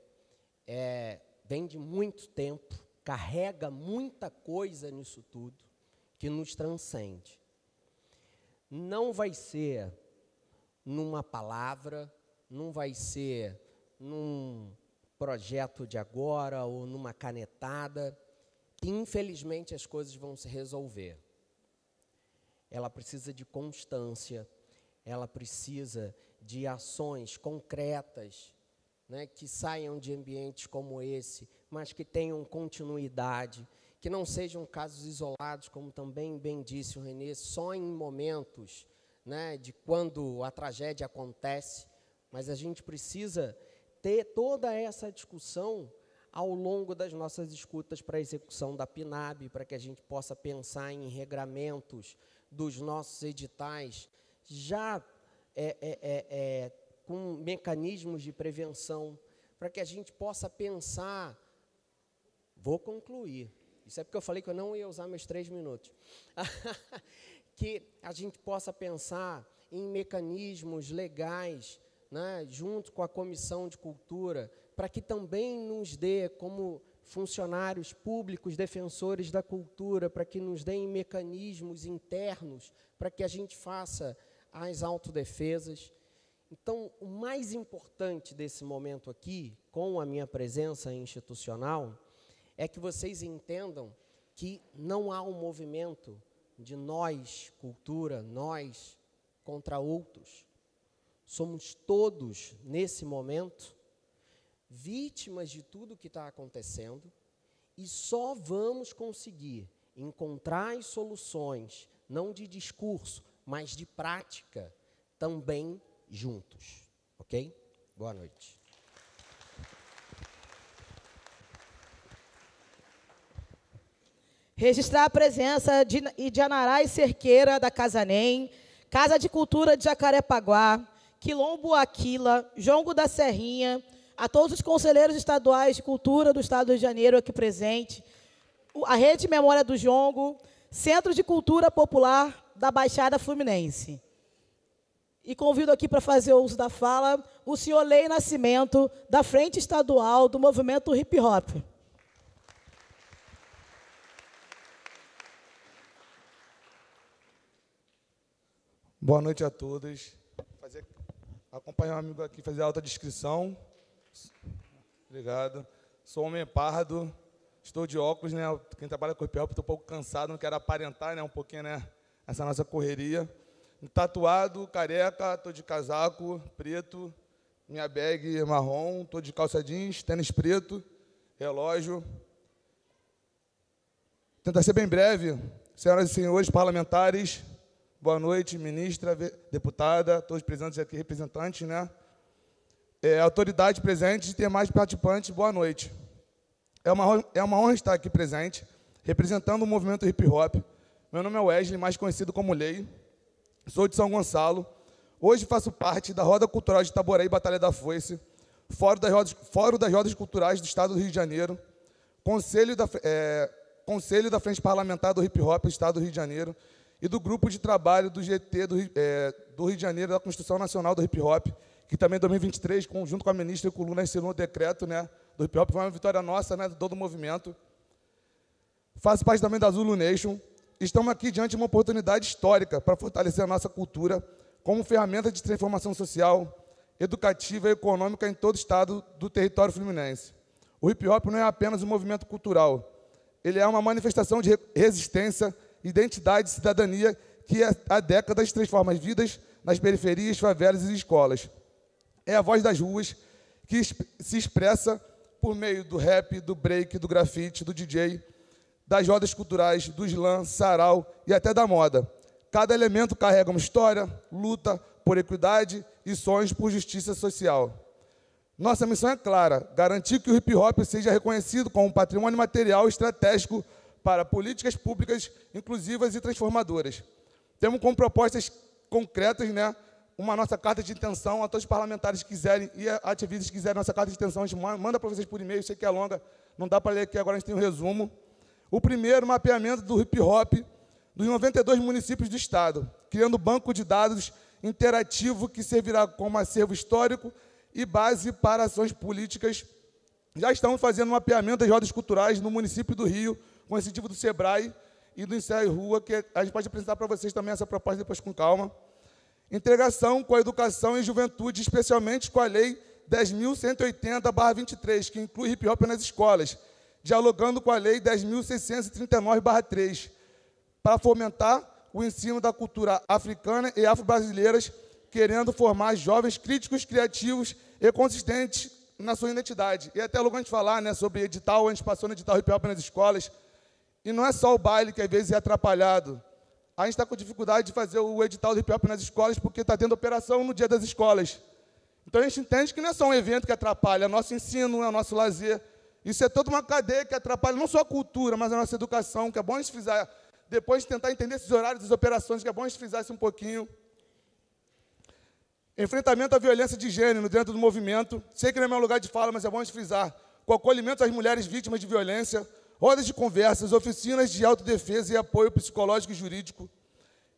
vem de muito tempo, carrega muita coisa nisso tudo, que nos transcende. Não vai ser numa palavra, não vai ser num projeto de agora ou numa canetada, que infelizmente as coisas vão se resolver. Ela precisa de constância, ela precisa de ações concretas, né, que saiam de ambientes como esse, mas que tenham continuidade, que não sejam casos isolados, como também bem disse o Renê, só em momentos, né, de quando a tragédia acontece, mas a gente precisa ter toda essa discussão ao longo das nossas escutas para a execução da PNAB, para que a gente possa pensar em regramentos dos nossos editais, já com mecanismos de prevenção, para que a gente possa pensar, vou concluir, isso é porque eu falei que eu não ia usar meus 3 minutos, que a gente possa pensar em mecanismos legais, né, junto com a Comissão de Cultura, para que também nos dê, como funcionários públicos, defensores da cultura, para que nos deem mecanismos internos, para que a gente faça as autodefesas. Então, o mais importante desse momento aqui, com a minha presença institucional, é que vocês entendam que não há um movimento de nós, cultura, nós, contra outros. Somos todos, nesse momento, vítimas de tudo que está acontecendo e só vamos conseguir encontrar as soluções, não de discurso, mas de prática, também juntos. Ok? Boa noite. Registrar a presença de Anarai Cerqueira, da Casa NEM, Casa de Cultura de Jacarepaguá, Quilombo Aquila, Jongo da Serrinha, a todos os conselheiros estaduais de cultura do Estado do Rio de Janeiro aqui presente, a Rede de Memória do Jongo, Centro de Cultura Popular da Baixada Fluminense. E convido aqui para fazer uso da fala o senhor Lei Nascimento, da Frente Estadual do Movimento Hip Hop. Boa noite a todos. Acompanhar um amigo aqui, fazer a autodescrição. Obrigado. Sou homem pardo, estou de óculos, né? Quem trabalha com hip hop, estou um pouco cansado, não quero aparentar, né? Um pouquinho, né? Essa nossa correria. Tatuado, careca, estou de casaco preto, minha bag marrom, estou de calça jeans, tênis preto, relógio. Tentar ser bem breve. Senhoras e senhores parlamentares, boa noite, ministra, deputada, todos presentes aqui, representantes, né? Autoridade presente e ter mais participantes, boa noite. É uma honra estar aqui presente, representando o movimento hip hop. Meu nome é Wesley, mais conhecido como Lei. Sou de São Gonçalo. Hoje faço parte da Roda Cultural de Itaboraí, Batalha da Foice, Fórum das Rodas Culturais do Estado do Rio de Janeiro, Conselho da Frente Parlamentar do Hip Hop do Estado do Rio de Janeiro e do Grupo de Trabalho do GT do Rio de Janeiro, da Constituição Nacional do Hip Hop, que também em 2023, junto com a ministra e com o Lula, assinou o decreto, né, do hip hop, foi uma vitória nossa, né, de todo o movimento. Faço parte também da Zulu Nation. Estamos aqui diante de uma oportunidade histórica para fortalecer a nossa cultura como ferramenta de transformação social, educativa e econômica em todo o estado do território fluminense. O hip hop não é apenas um movimento cultural, ele é uma manifestação de resistência, identidade e cidadania que há décadas transforma as vidas nas periferias, favelas e escolas. É a voz das ruas que se expressa por meio do rap, do break, do grafite, do DJ, das rodas culturais, do slam, sarau e até da moda. Cada elemento carrega uma história, luta por equidade e sonhos por justiça social. Nossa missão é clara: garantir que o hip hop seja reconhecido como um patrimônio material estratégico para políticas públicas inclusivas e transformadoras. Temos como propostas concretas, né, uma nossa carta de intenção a todos os parlamentares que quiserem e ativistas que quiserem nossa carta de intenção, a gente manda para vocês por e-mail, sei que é longa, não dá para ler aqui, agora a gente tem um resumo. O primeiro, mapeamento do hip hop dos 92 municípios do estado. criando banco de dados interativo que servirá como acervo histórico e base para ações políticas. Já estamos fazendo um mapeamento das rodas culturais no município do Rio, com o incentivo do SEBRAE e do Ensaio Rua, que a gente pode apresentar para vocês também essa proposta depois com calma. Integração com a educação e juventude, especialmente com a Lei 10.180/23, que inclui hip-hop nas escolas, dialogando com a Lei 10.639/3, para fomentar o ensino da cultura africana e afro-brasileiras, querendo formar jovens críticos, criativos e consistentes na sua identidade. E até logo a gente falar, né, sobre edital, a gente passou no edital hip-hop nas escolas, e não é só o baile que às vezes é atrapalhado. A gente está com dificuldade de fazer o edital do hip-hop nas escolas porque está tendo operação no dia das escolas. Então a gente entende que não é só um evento que atrapalha, é nosso ensino, é o nosso lazer. Isso é toda uma cadeia que atrapalha não só a cultura, mas a nossa educação, que é bom a gente frisar, depois de tentar entender esses horários das operações, que é bom a gente frisar isso um pouquinho. Enfrentamento à violência de gênero dentro do movimento. Sei que não é meu lugar de fala, mas é bom a gente frisar. Com acolhimento às mulheres vítimas de violência, rodas de conversas, oficinas de autodefesa e apoio psicológico e jurídico.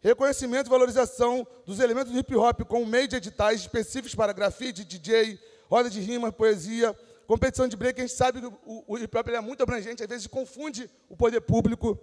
Reconhecimento e valorização dos elementos do hip-hop com meio de editais específicos para grafite, DJ, roda de rima, poesia, competição de break. A gente sabe que o hip-hop é muito abrangente, às vezes confunde o poder público.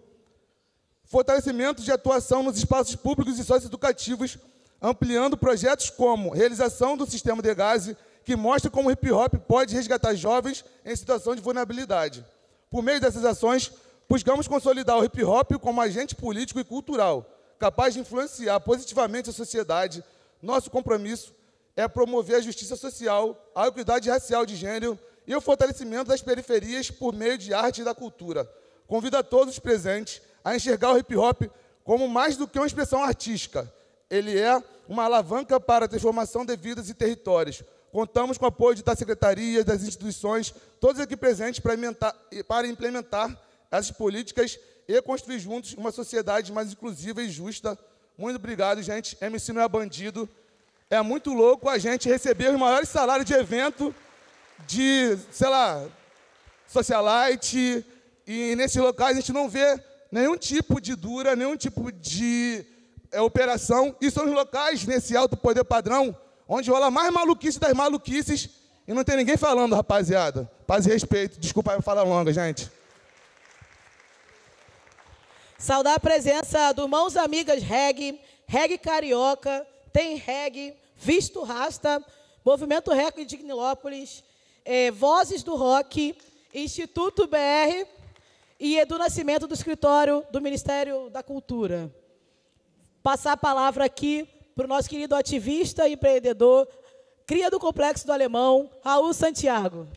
Fortalecimento de atuação nos espaços públicos e socioeducativos, ampliando projetos como realização do sistema de gase, que mostra como o hip-hop pode resgatar jovens em situação de vulnerabilidade. Por meio dessas ações, buscamos consolidar o hip-hop como agente político e cultural, capaz de influenciar positivamente a sociedade. Nosso compromisso é promover a justiça social, a equidade racial de gênero e o fortalecimento das periferias por meio de arte e da cultura. Convido a todos os presentes a enxergar o hip-hop como mais do que uma expressão artística. Ele é uma alavanca para a transformação de vidas e territórios. Contamos com o apoio das secretarias, das instituições, todos aqui presentes para implementar essas políticas e construir juntos uma sociedade mais inclusiva e justa. Muito obrigado, gente. MC não é bandido. É muito louco a gente receber os maiores salários de evento de, sei lá, socialite, e nesses locais a gente não vê nenhum tipo de dura, nenhum tipo de operação. E são os locais, nesse alto poder padrão, onde rola mais maluquice das maluquices e não tem ninguém falando, rapaziada. Paz e respeito. Desculpa a fala longa, gente. Saudar a presença do Mãos Amigas Reggae, Reggae Carioca, Tem Reggae, Visto Rasta, Movimento Reggae de Dignilópolis, Vozes do Rock, Instituto BR e Edu Nascimento do escritório do Ministério da Cultura. Passar a palavra aqui para o nosso querido ativista e empreendedor, cria do Complexo do Alemão, Raul Santiago.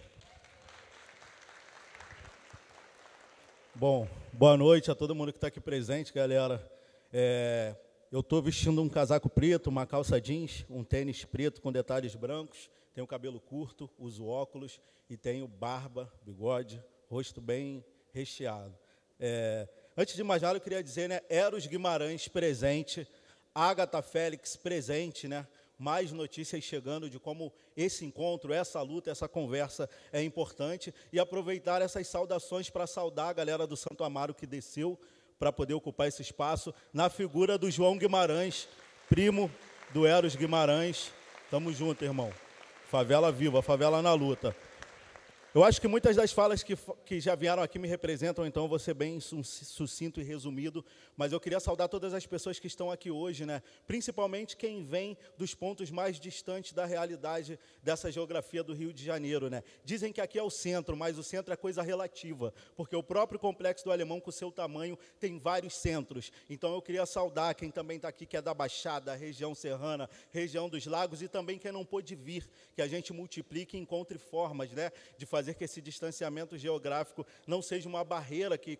Bom, boa noite a todo mundo que está aqui presente, galera. Eu estou vestindo um casaco preto, uma calça jeans, um tênis preto com detalhes brancos, tenho cabelo curto, uso óculos e tenho barba, bigode, rosto bem recheado. Antes de mais nada, eu queria dizer, né, Eros Guimarães presente, Agatha Félix presente, né? Mais notícias chegando de como esse encontro, essa luta, essa conversa é importante, e aproveitar essas saudações para saudar a galera do Santo Amaro que desceu para poder ocupar esse espaço, na figura do João Guimarães, primo do Eros Guimarães. Tamo junto, irmão. Favela viva, favela na luta. Eu acho que muitas das falas que já vieram aqui me representam, então eu vou ser bem sucinto e resumido, mas eu queria saudar todas as pessoas que estão aqui hoje, né? Principalmente quem vem dos pontos mais distantes da realidade dessa geografia do Rio de Janeiro, né? Dizem que aqui é o centro, mas o centro é coisa relativa, porque o próprio Complexo do Alemão, com o seu tamanho, tem vários centros. Então eu queria saudar quem também está aqui, que é da Baixada, região serrana, região dos lagos, e também quem não pôde vir, que a gente multiplique e encontre formas, né, de fazer que esse distanciamento geográfico não seja uma barreira que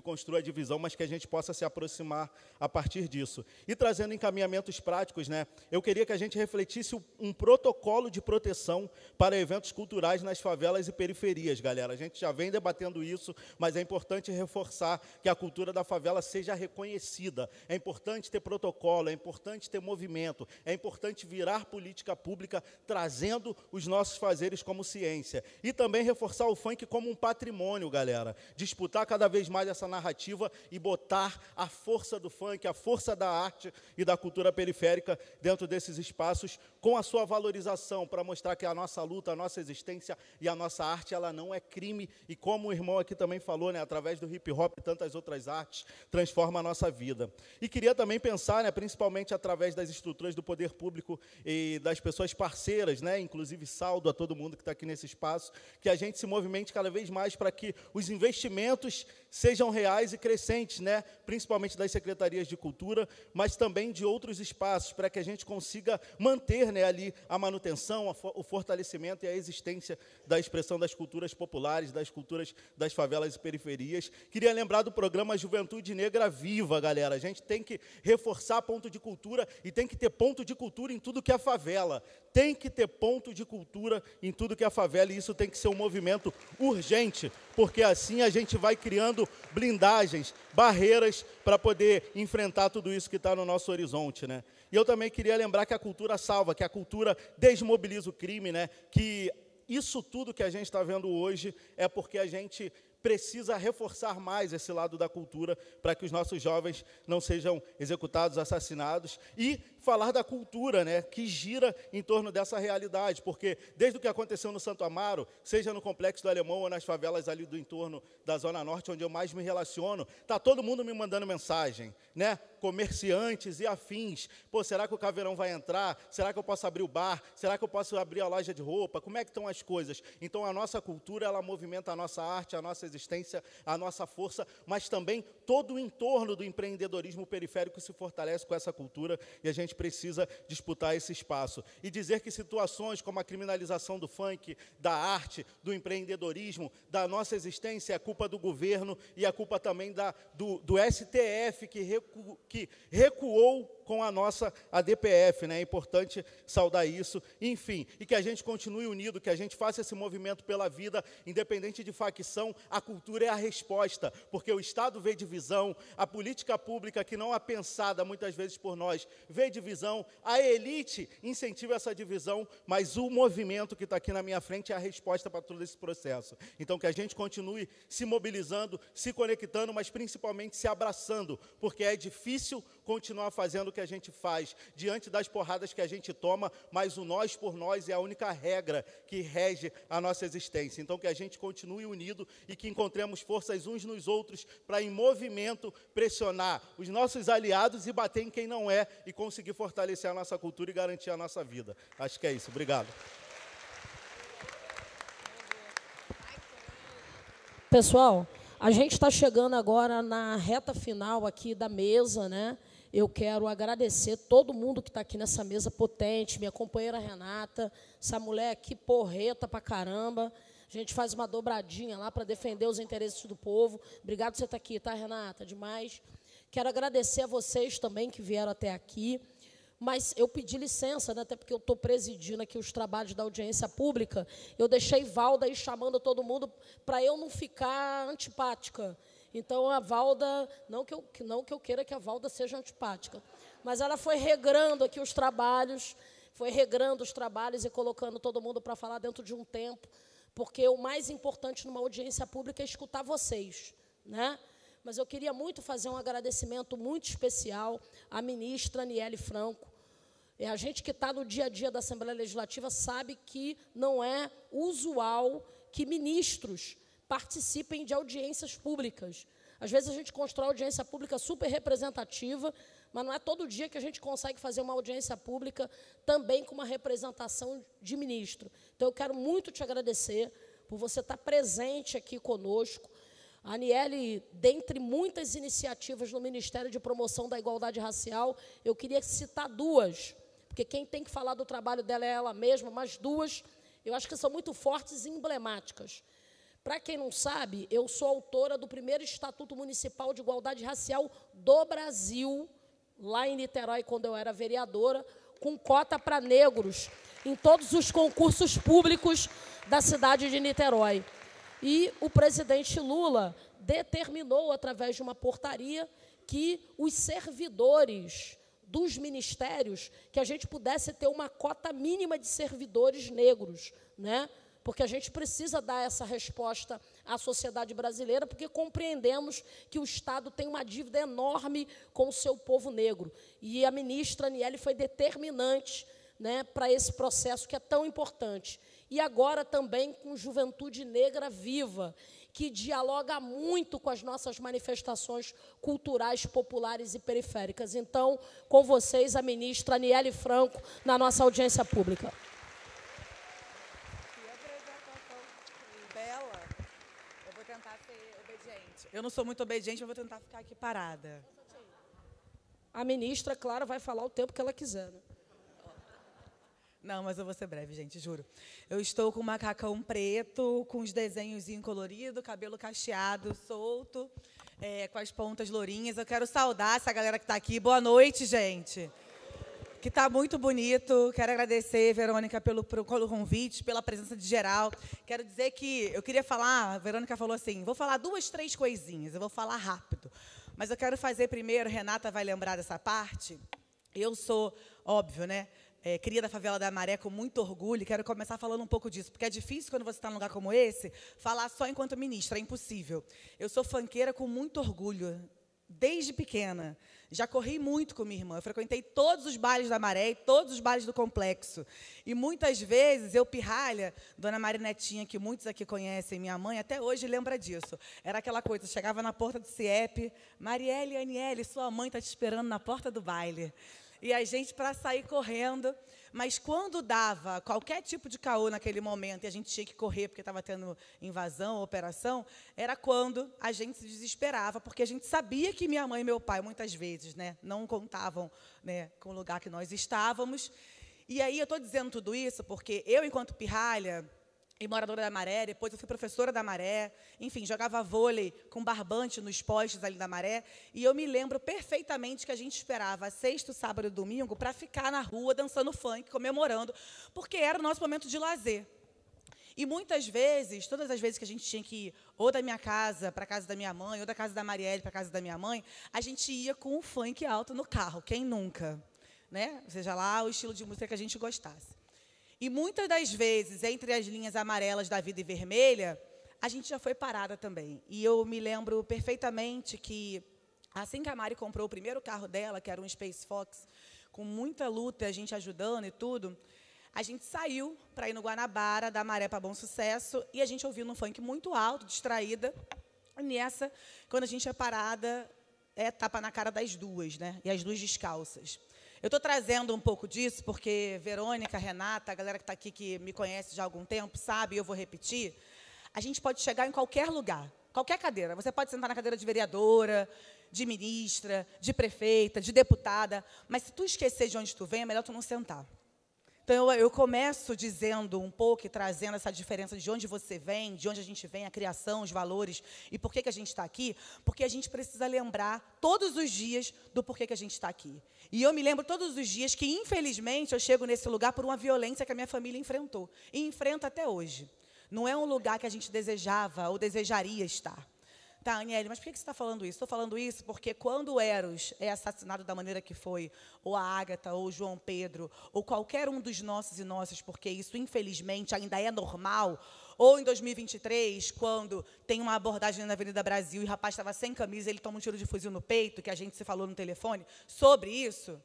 construa a divisão, mas que a gente possa se aproximar a partir disso. E trazendo encaminhamentos práticos, né, eu queria que a gente refletisse um protocolo de proteção para eventos culturais nas favelas e periferias, galera. A gente já vem debatendo isso, mas é importante reforçar que a cultura da favela seja reconhecida. É importante ter protocolo, é importante ter movimento, é importante virar política pública trazendo os nossos fazeres como ciência. E também também reforçar o funk como um patrimônio, galera. Disputar cada vez mais essa narrativa e botar a força do funk, a força da arte e da cultura periférica dentro desses espaços, com a sua valorização, para mostrar que a nossa luta, a nossa existência e a nossa arte, ela não é crime. E como o irmão aqui também falou, né, através do hip-hop e tantas outras artes, transforma a nossa vida. E queria também pensar, né, principalmente através das estruturas do poder público e das pessoas parceiras, né, inclusive saldo a todo mundo que está aqui nesse espaço, que a gente se movimente cada vez mais para que os investimentos sejam reais e crescentes, né, principalmente das secretarias de cultura, mas também de outros espaços, para que a gente consiga manter, né, ali a manutenção, o fortalecimento e a existência da expressão das culturas populares, das culturas das favelas e periferias. Queria lembrar do programa Juventude Negra Viva, galera. A gente tem que reforçar ponto de cultura e tem que ter ponto de cultura em tudo que é favela. Tem que ter ponto de cultura em tudo que é favela, e isso tem que ser um movimento urgente, porque assim a gente vai criando blindagens, barreiras para poder enfrentar tudo isso que está no nosso horizonte, né? E eu também queria lembrar que a cultura salva, que a cultura desmobiliza o crime, né? Que isso tudo que a gente está vendo hoje é porque a gente precisa reforçar mais esse lado da cultura para que os nossos jovens não sejam executados, assassinados, e falar da cultura, né, que gira em torno dessa realidade, porque desde o que aconteceu no Santo Amaro, seja no Complexo do Alemão ou nas favelas ali do entorno da Zona Norte, onde eu mais me relaciono, está todo mundo me mandando mensagem, né, comerciantes e afins. Pô, será que o Caveirão vai entrar? Será que eu posso abrir o bar? Será que eu posso abrir a loja de roupa? Como é que estão as coisas? Então, a nossa cultura, ela movimenta a nossa arte, a nossa existência, a nossa força, mas também todo o entorno do empreendedorismo periférico se fortalece com essa cultura, e a gente precisa disputar esse espaço. E dizer que situações como a criminalização do funk, da arte, do empreendedorismo, da nossa existência, é culpa do governo e é culpa também do STF, que recuou com a nossa ADPF, né? É importante saudar isso. Enfim, e que a gente continue unido, que a gente faça esse movimento pela vida, independente de facção. A cultura é a resposta, porque o Estado vê divisão, a política pública, que não é pensada muitas vezes por nós, vê divisão, a elite incentiva essa divisão, mas o movimento que está aqui na minha frente é a resposta para todo esse processo. Então, que a gente continue se mobilizando, se conectando, mas principalmente se abraçando, porque é difícil continuar fazendo o que a gente faz diante das porradas que a gente toma, mas o nós por nós é a única regra que rege a nossa existência. Então, que a gente continue unido e que encontremos forças uns nos outros para, em movimento, pressionar os nossos aliados e bater em quem não é, e conseguir fortalecer a nossa cultura e garantir a nossa vida. Acho que é isso. Obrigado. Pessoal, a gente está chegando agora na reta final aqui da mesa, né? Eu quero agradecer todo mundo que está aqui nessa mesa potente, minha companheira Renata, essa mulher aqui porreta pra caramba. A gente faz uma dobradinha lá para defender os interesses do povo. Obrigado por você estar aqui, tá, Renata? Demais. Quero agradecer a vocês também que vieram até aqui. Mas eu pedi licença, né, até porque eu estou presidindo aqui os trabalhos da audiência pública. Eu deixei Valda aí chamando todo mundo para eu não ficar antipática. Então, a Valda, não que eu queira que a Valda seja antipática, mas ela foi regrando aqui os trabalhos, e colocando todo mundo para falar dentro de um tempo, porque o mais importante numa audiência pública é escutar vocês, né? Mas eu queria muito fazer um agradecimento muito especial à ministra Aniele Franco. A gente que está no dia a dia da Assembleia Legislativa sabe que não é usual que ministros participem de audiências públicas. Às vezes a gente constrói audiência pública super representativa, mas não é todo dia que a gente consegue fazer uma audiência pública também com uma representação de ministro. Então, eu quero muito te agradecer por você estar presente aqui conosco. A Aniele, dentre muitas iniciativas no Ministério de Promoção da Igualdade Racial, eu queria citar duas, porque quem tem que falar do trabalho dela é ela mesma, mas duas eu acho que são muito fortes e emblemáticas. Para quem não sabe, eu sou autora do primeiro Estatuto Municipal de Igualdade Racial do Brasil, lá em Niterói, quando eu era vereadora, com cota para negros em todos os concursos públicos da cidade de Niterói. E o presidente Lula determinou, através de uma portaria, que os servidores dos ministérios, que a gente pudesse ter uma cota mínima de servidores negros, né? porque a gente precisa dar essa resposta à sociedade brasileira, porque compreendemos que o Estado tem uma dívida enorme com o seu povo negro. E a ministra Aniele foi determinante, né, para esse processo que é tão importante. E agora também com Juventude Negra Viva, que dialoga muito com as nossas manifestações culturais, populares e periféricas. Então, com vocês, a ministra Aniele Franco, na nossa audiência pública. Bela, eu vou tentar ser obediente. Eu não sou muito obediente, eu vou tentar ficar aqui parada. A ministra, claro, vai falar o tempo que ela quiser, né? Não, mas eu vou ser breve, gente, juro. Eu estou com um macacão preto, com os desenhos em colorido, cabelo cacheado, solto, com as pontas lourinhas. Eu quero saudar essa galera que está aqui. Boa noite, gente. Que está muito bonito. Quero agradecer, Verônica, pelo convite, pela presença de geral. Quero dizer que eu queria falar, a Verônica falou assim, vou falar 2, 3 coisinhas, eu vou falar rápido. Mas eu quero fazer primeiro, Renata vai lembrar dessa parte. Eu sou, óbvio, né? Cria da favela da Maré com muito orgulho, e quero começar falando um pouco disso, porque é difícil, quando você está num lugar como esse, falar só enquanto ministra, é impossível. Eu sou funkeira com muito orgulho, desde pequena. Já corri muito com minha irmã, eu frequentei todos os bailes da Maré e todos os bailes do Complexo. E muitas vezes, eu pirralha, Dona Marinetinha, que muitos aqui conhecem, minha mãe, até hoje lembra disso. Era aquela coisa, chegava na porta do CIEP, Marielle, Aniele, sua mãe está te esperando na porta do baile. E a gente para sair correndo, mas quando dava qualquer tipo de caô naquele momento e a gente tinha que correr porque estava tendo invasão, operação, era quando a gente se desesperava, porque a gente sabia que minha mãe e meu pai, muitas vezes, né, não contavam, né, com o lugar que nós estávamos. E aí eu estou dizendo tudo isso porque eu, enquanto pirralha, e moradora da Maré, depois eu fui professora da Maré, enfim, jogava vôlei com barbante nos postes ali da Maré, e eu me lembro perfeitamente que a gente esperava sexta, sábado e domingo para ficar na rua dançando funk, comemorando, porque era o nosso momento de lazer. E muitas vezes, todas as vezes que a gente tinha que ir ou da minha casa para a casa da minha mãe, ou da casa da Marielle para a casa da minha mãe, a gente ia com o funk alto no carro, quem nunca? Né? Seja lá o estilo de música que a gente gostasse. E muitas das vezes, entre as linhas amarelas da vida e vermelha, a gente já foi parada também. E eu me lembro perfeitamente que, assim que a Mari comprou o primeiro carro dela, que era um Space Fox, com muita luta, a gente ajudando e tudo, a gente saiu para ir no Guanabara, da Maré para Bom Sucesso, e a gente ouviu um funk muito alto, distraída. E nessa, quando a gente é parada, tapa na cara das duas, né? E as duas descalças. Eu estou trazendo um pouco disso porque Verônica, Renata, a galera que está aqui, que me conhece já há algum tempo, sabe, e eu vou repetir, a gente pode chegar em qualquer lugar, qualquer cadeira. Você pode sentar na cadeira de vereadora, de ministra, de prefeita, de deputada, mas se tu esquecer de onde tu vem, é melhor tu não sentar. Então, eu começo dizendo um pouco e trazendo essa diferença de onde você vem, de onde a gente vem, a criação, os valores, e por que a gente está aqui, porque a gente precisa lembrar todos os dias do porquê que a gente está aqui. E eu me lembro todos os dias que, infelizmente, eu chego nesse lugar por uma violência que a minha família enfrentou, e enfrenta até hoje. Não é um lugar que a gente desejava ou desejaria estar. Tá, Aniele, mas por que você está falando isso? Estou falando isso porque quando o Eros é assassinado da maneira que foi, ou a Ágata, ou o João Pedro, ou qualquer um dos nossos e nossas, porque isso, infelizmente, ainda é normal, ou em 2023, quando tem uma abordagem na Avenida Brasil e o rapaz estava sem camisa, ele toma um tiro de fuzil no peito, que a gente se falou no telefone, sobre isso,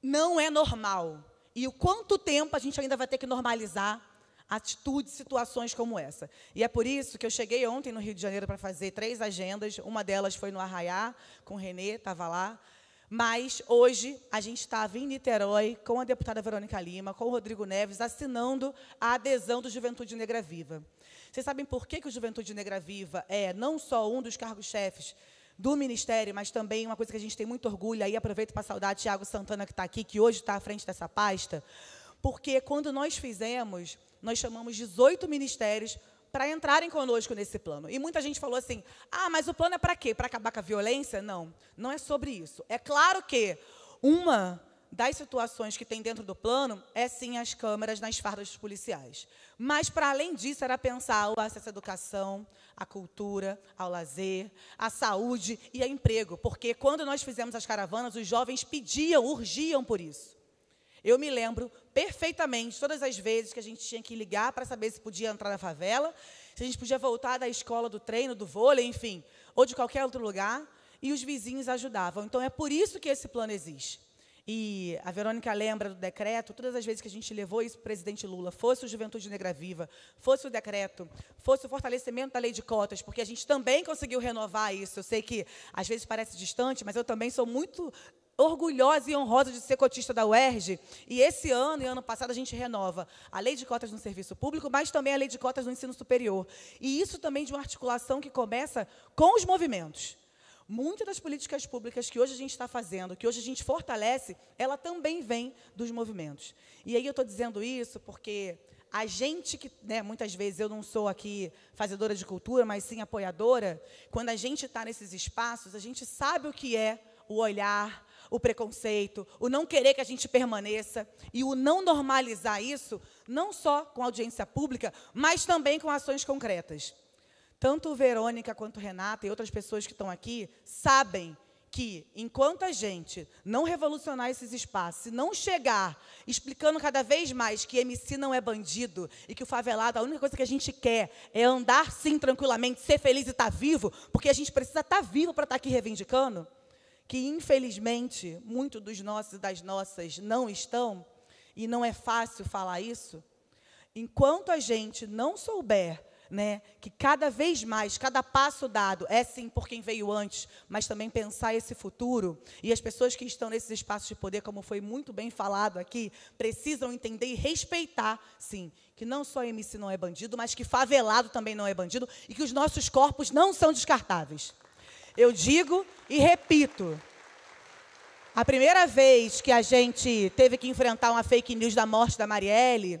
não é normal. E o quanto tempo a gente ainda vai ter que normalizar atitudes, situações como essa. E é por isso que eu cheguei ontem no Rio de Janeiro para fazer 3 agendas. Uma delas foi no Arraiá, com o Renê, estava lá. Mas hoje a gente estava em Niterói com a deputada Verônica Lima, com o Rodrigo Neves, assinando a adesão do Juventude Negra Viva. Vocês sabem por que o Juventude Negra Viva é não só um dos cargos-chefes do Ministério, mas também uma coisa que a gente tem muito orgulho, aí aproveito para saudar Tiago Santana, que está aqui, que hoje está à frente dessa pasta, porque quando nós fizemos, nós chamamos 18 ministérios para entrarem conosco nesse plano. E muita gente falou assim, mas o plano é para quê? Para acabar com a violência? Não, não é sobre isso. É claro que uma das situações que tem dentro do plano é, sim, as câmeras nas fardas dos policiais. Mas, para além disso, era pensar o acesso à educação, à cultura, ao lazer, à saúde e ao emprego. Porque, quando nós fizemos as caravanas, os jovens pediam, urgiam por isso. Eu me lembro perfeitamente, todas as vezes que a gente tinha que ligar para saber se podia entrar na favela, se a gente podia voltar da escola, do treino, do vôlei, enfim, ou de qualquer outro lugar, e os vizinhos ajudavam. Então, é por isso que esse plano existe. E a Verônica lembra do decreto, todas as vezes que a gente levou isso para o presidente Lula, fosse o Juventude Negra Viva, fosse o decreto, fosse o fortalecimento da lei de cotas, porque a gente também conseguiu renovar isso. Eu sei que, às vezes, parece distante, mas eu também sou muito orgulhosa e honrosa de ser cotista da UERJ, e esse ano e ano passado a gente renova a lei de cotas no serviço público, mas também a lei de cotas no ensino superior. E isso também de uma articulação que começa com os movimentos. Muitas das políticas públicas que hoje a gente está fazendo, que hoje a gente fortalece, ela também vem dos movimentos. E aí eu estou dizendo isso porque a gente que, né, muitas vezes eu não sou aqui fazedora de cultura, mas sim apoiadora, quando a gente está nesses espaços, a gente sabe o que é o olhar, o preconceito, o não querer que a gente permaneça e o não normalizar isso, não só com audiência pública, mas também com ações concretas. Tanto Verônica quanto Renata e outras pessoas que estão aqui sabem que, enquanto a gente não revolucionar esses espaços, e não chegar explicando cada vez mais que MC não é bandido e que o favelado, a única coisa que a gente quer é andar, sim, tranquilamente, ser feliz e estar vivo, porque a gente precisa estar vivo para estar aqui reivindicando, que, infelizmente, muitos dos nossos e das nossas não estão, e não é fácil falar isso, enquanto a gente não souber, né, que cada vez mais, cada passo dado é, sim, por quem veio antes, mas também pensar esse futuro, e as pessoas que estão nesses espaços de poder, como foi muito bem falado aqui, precisam entender e respeitar, sim, que não só MC não é bandido, mas que favelado também não é bandido, e que os nossos corpos não são descartáveis. Eu digo e repito, a primeira vez que a gente teve que enfrentar uma fake news da morte da Marielle,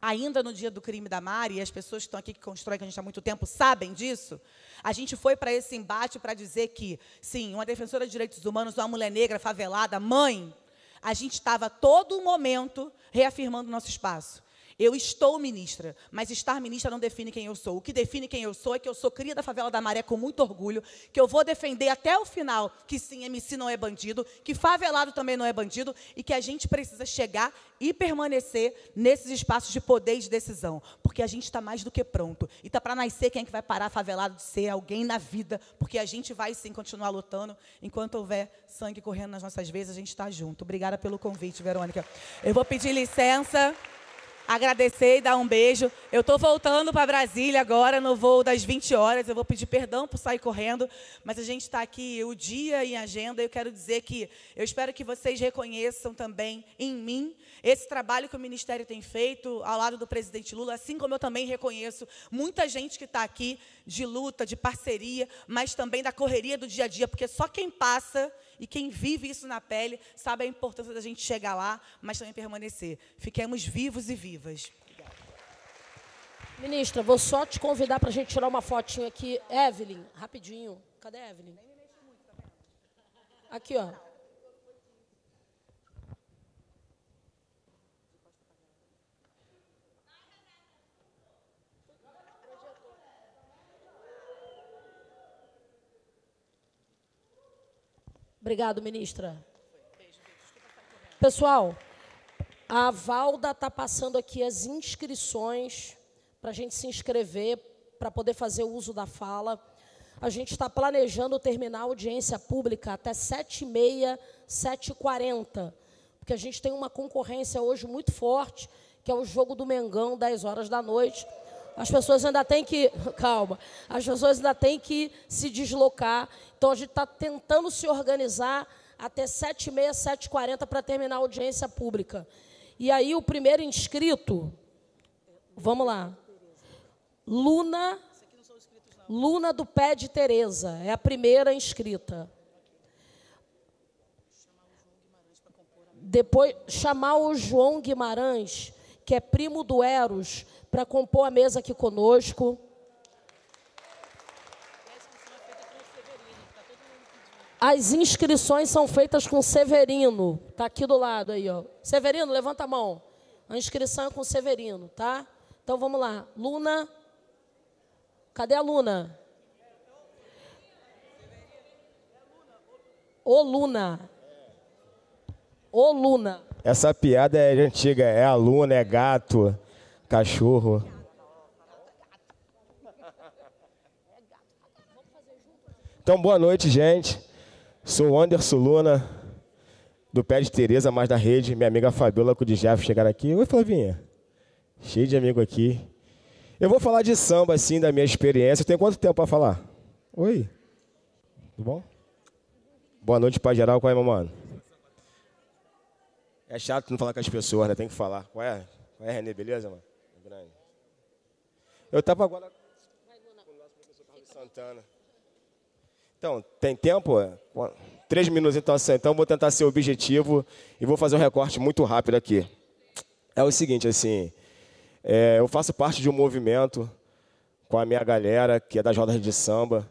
ainda no dia do crime da Mari, e as pessoas que estão aqui, que constroem com a gente há muito tempo, sabem disso, a gente foi para esse embate para dizer que, sim, uma defensora de direitos humanos, uma mulher negra, favelada, mãe, a gente estava a todo momento reafirmando o nosso espaço. Eu estou ministra, mas estar ministra não define quem eu sou. O que define quem eu sou é que eu sou cria da favela da Maré com muito orgulho, que eu vou defender até o final que, sim, MC não é bandido, que favelado também não é bandido, e que a gente precisa chegar e permanecer nesses espaços de poder e de decisão, porque a gente está mais do que pronto. E está para nascer quem é que vai parar favelado de ser alguém na vida, porque a gente vai, sim, continuar lutando. Enquanto houver sangue correndo nas nossas veias, a gente está junto. Obrigada pelo convite, Verônica. Eu vou pedir licença, agradecer e dar um beijo. Eu estou voltando para Brasília agora, no voo das 20 horas. Eu vou pedir perdão por sair correndo, mas a gente está aqui o dia em agenda. Eu quero dizer que eu espero que vocês reconheçam também em mim esse trabalho que o Ministério tem feito ao lado do presidente Lula, assim como eu também reconheço muita gente que está aqui de luta, de parceria, mas também da correria do dia a dia, porque só quem passa e quem vive isso na pele sabe a importância da gente chegar lá, mas também permanecer. Fiquemos vivos e vivas. Obrigada. Ministra, vou só te convidar para a gente tirar uma fotinho aqui. Evelyn, rapidinho. Cadê a Evelyn? Aqui, ó. Obrigado, ministra. Pessoal, a Valda está passando aqui as inscrições para a gente se inscrever, para poder fazer o uso da fala. A gente está planejando terminar a audiência pública até 7h30, 7h40, porque a gente tem uma concorrência hoje muito forte, que é o jogo do Mengão, 10 horas da noite. As pessoas ainda têm que... Calma. As pessoas ainda têm que se deslocar. Então, a gente está tentando se organizar até 7h30, 7h40 para terminar a audiência pública. E aí, o primeiro inscrito... Vamos lá. Luna do Pé de Tereza. É a primeira inscrita. Depois, chamar o João Guimarães, que é primo do Eros, para compor a mesa aqui conosco. As inscrições são feitas com Severino. Está aqui do lado aí, ó. Severino, levanta a mão. A inscrição é com Severino, tá? Então vamos lá. Luna. Cadê a Luna? Ô Luna. Ô Luna. Essa piada é antiga, é aluna, é gato, cachorro. Então, boa noite, gente. Sou o Anderson Luna, do Pé de Tereza, mais da rede. Minha amiga Fabiola com o Jeff chegaram aqui. Oi, Flavinha. Cheio de amigo aqui. Eu vou falar de samba, assim, da minha experiência. Tem quanto tempo para falar? Oi. Tudo bom? Boa noite para geral. Qual é, meu mano? É chato não falar com as pessoas, né? Tem que falar. Qual é, Renê? Beleza, mano? Grande. Eu tava agora com o nosso professor Carlos Santana. Então, tem tempo? 3 minutos, então vou tentar ser objetivo e vou fazer um recorte muito rápido aqui. É o seguinte, assim, eu faço parte de um movimento com a minha galera, que é das rodas de samba.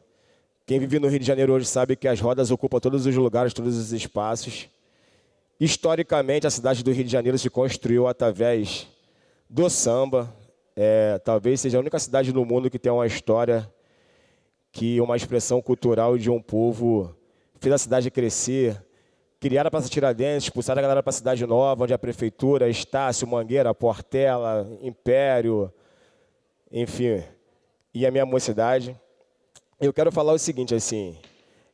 Quem vive no Rio de Janeiro hoje sabe que as rodas ocupam todos os lugares, todos os espaços. Historicamente, a cidade do Rio de Janeiro se construiu através do samba. Talvez seja a única cidade do mundo que tem uma história, que uma expressão cultural de um povo fez a cidade crescer. Criaram a Praça Tiradentes, expulsaram a galera para a Cidade Nova, onde a Prefeitura, Estácio, Mangueira, Portela, Império, enfim, e a minha mocidade. Eu quero falar o seguinte, assim,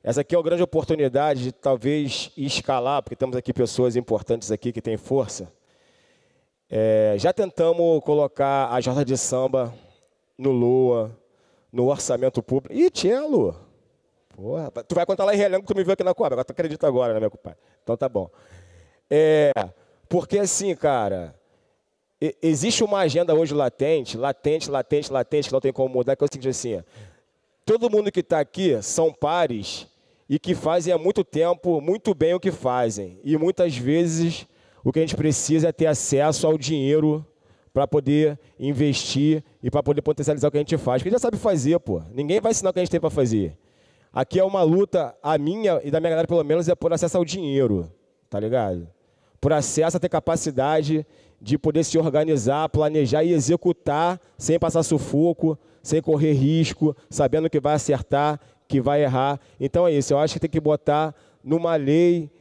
essa aqui é uma grande oportunidade de talvez escalar, porque temos aqui pessoas importantes aqui que têm força. Já tentamos colocar as rodas de samba no Lua, no orçamento público. Ih, Tchelo! Porra, tu vai contar lá em Realengo que tu me viu aqui na Coab. Agora tu acredita agora, né, meu compadre? Então tá bom. Porque assim, cara, existe uma agenda hoje latente, que não tem como mudar, que é o seguinte, assim, todo mundo que está aqui são pares e que fazem há muito tempo muito bem o que fazem. E muitas vezes o que a gente precisa é ter acesso ao dinheiro para poder investir e para poder potencializar o que a gente faz. Porque a gente já sabe fazer, pô. Ninguém vai ensinar o que a gente tem para fazer. Aqui é uma luta, a minha e da minha galera, pelo menos, é por acesso ao dinheiro, tá ligado? Por acesso a ter capacidade de poder se organizar, planejar e executar sem passar sufoco, sem correr risco, sabendo que vai acertar, que vai errar. Então é isso, eu acho que tem que botar numa lei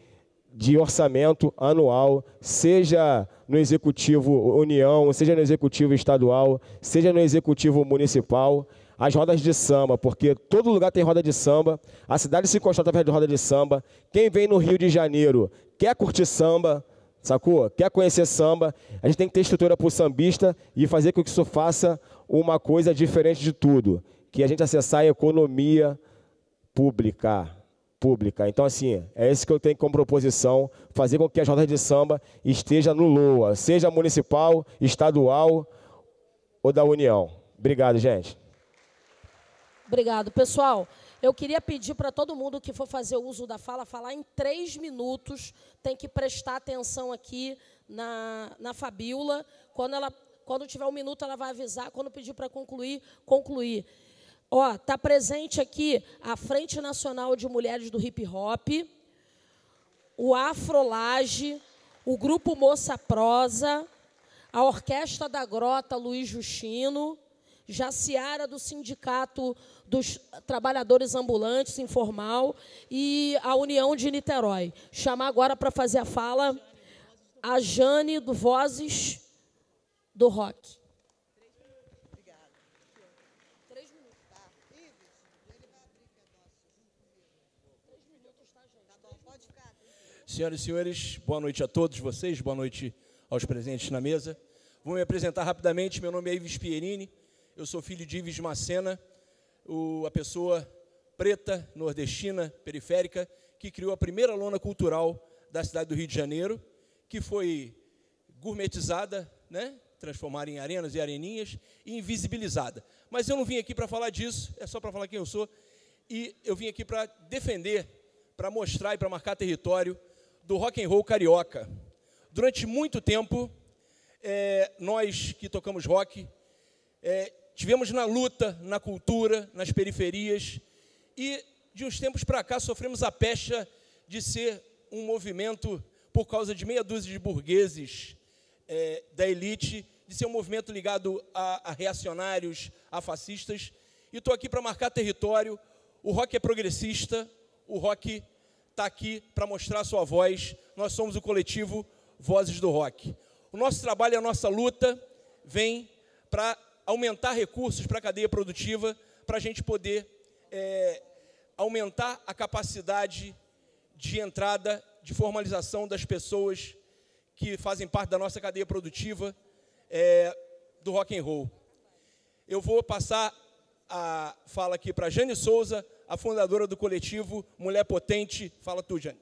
de orçamento anual, seja no Executivo União, seja no Executivo Estadual, seja no Executivo Municipal, as rodas de samba, porque todo lugar tem roda de samba, a cidade se constrói através de roda de samba. Quem vem no Rio de Janeiro quer curtir samba, sacou? Quer conhecer samba, a gente tem que ter estrutura para o sambista e fazer com que isso faça uma coisa diferente de tudo, que a gente acessar a economia pública. Então, assim, é isso que eu tenho como proposição, fazer com que as rodas de samba estejam no LOA, seja municipal, estadual ou da União. Obrigado, gente. Obrigado. Pessoal, eu queria pedir para todo mundo que for fazer uso da fala, falar em 3 minutos, tem que prestar atenção aqui na Fabiola. Quando tiver 1 minuto, ela vai avisar, quando pedir para concluir. Está presente aqui a Frente Nacional de Mulheres do Hip Hop, o Afrolage, o Grupo Moça Prosa, a Orquestra da Grota Luiz Justino, Jaciara do Sindicato dos Trabalhadores Ambulantes Informal e a União de Niterói. Chamar agora para fazer a fala a Jane do Vozes do Rock. Senhoras e senhores, boa noite a todos vocês, boa noite aos presentes na mesa. Vou me apresentar rapidamente, meu nome é Ives Pierini, eu sou filho de Ives Macena, a pessoa preta, nordestina, periférica, que criou a primeira lona cultural da cidade do Rio de Janeiro, que foi gourmetizada, né, transformada em arenas e areninhas, e invisibilizada. Mas eu não vim aqui para falar disso, é só para falar quem eu sou, e eu vim aqui para defender, para mostrar e para marcar território do rock and roll carioca. Durante muito tempo, nós que tocamos rock, tivemos na luta, na cultura, nas periferias, e de uns tempos para cá sofremos a pecha de ser um movimento, por causa de meia dúzia de burgueses da elite, de ser um movimento ligado a reacionários, a fascistas, e estou aqui para marcar território. O rock é progressista, o rock está aqui para mostrar a sua voz. Nós somos o coletivo Vozes do Rock. O nosso trabalho e a nossa luta vem para aumentar recursos para a cadeia produtiva, para a gente poder aumentar a capacidade de entrada, de formalização das pessoas que fazem parte da nossa cadeia produtiva do rock and roll. Eu vou passar a fala aqui para Jane Souza, a fundadora do coletivo Mulher Potente. Fala tu, Jane.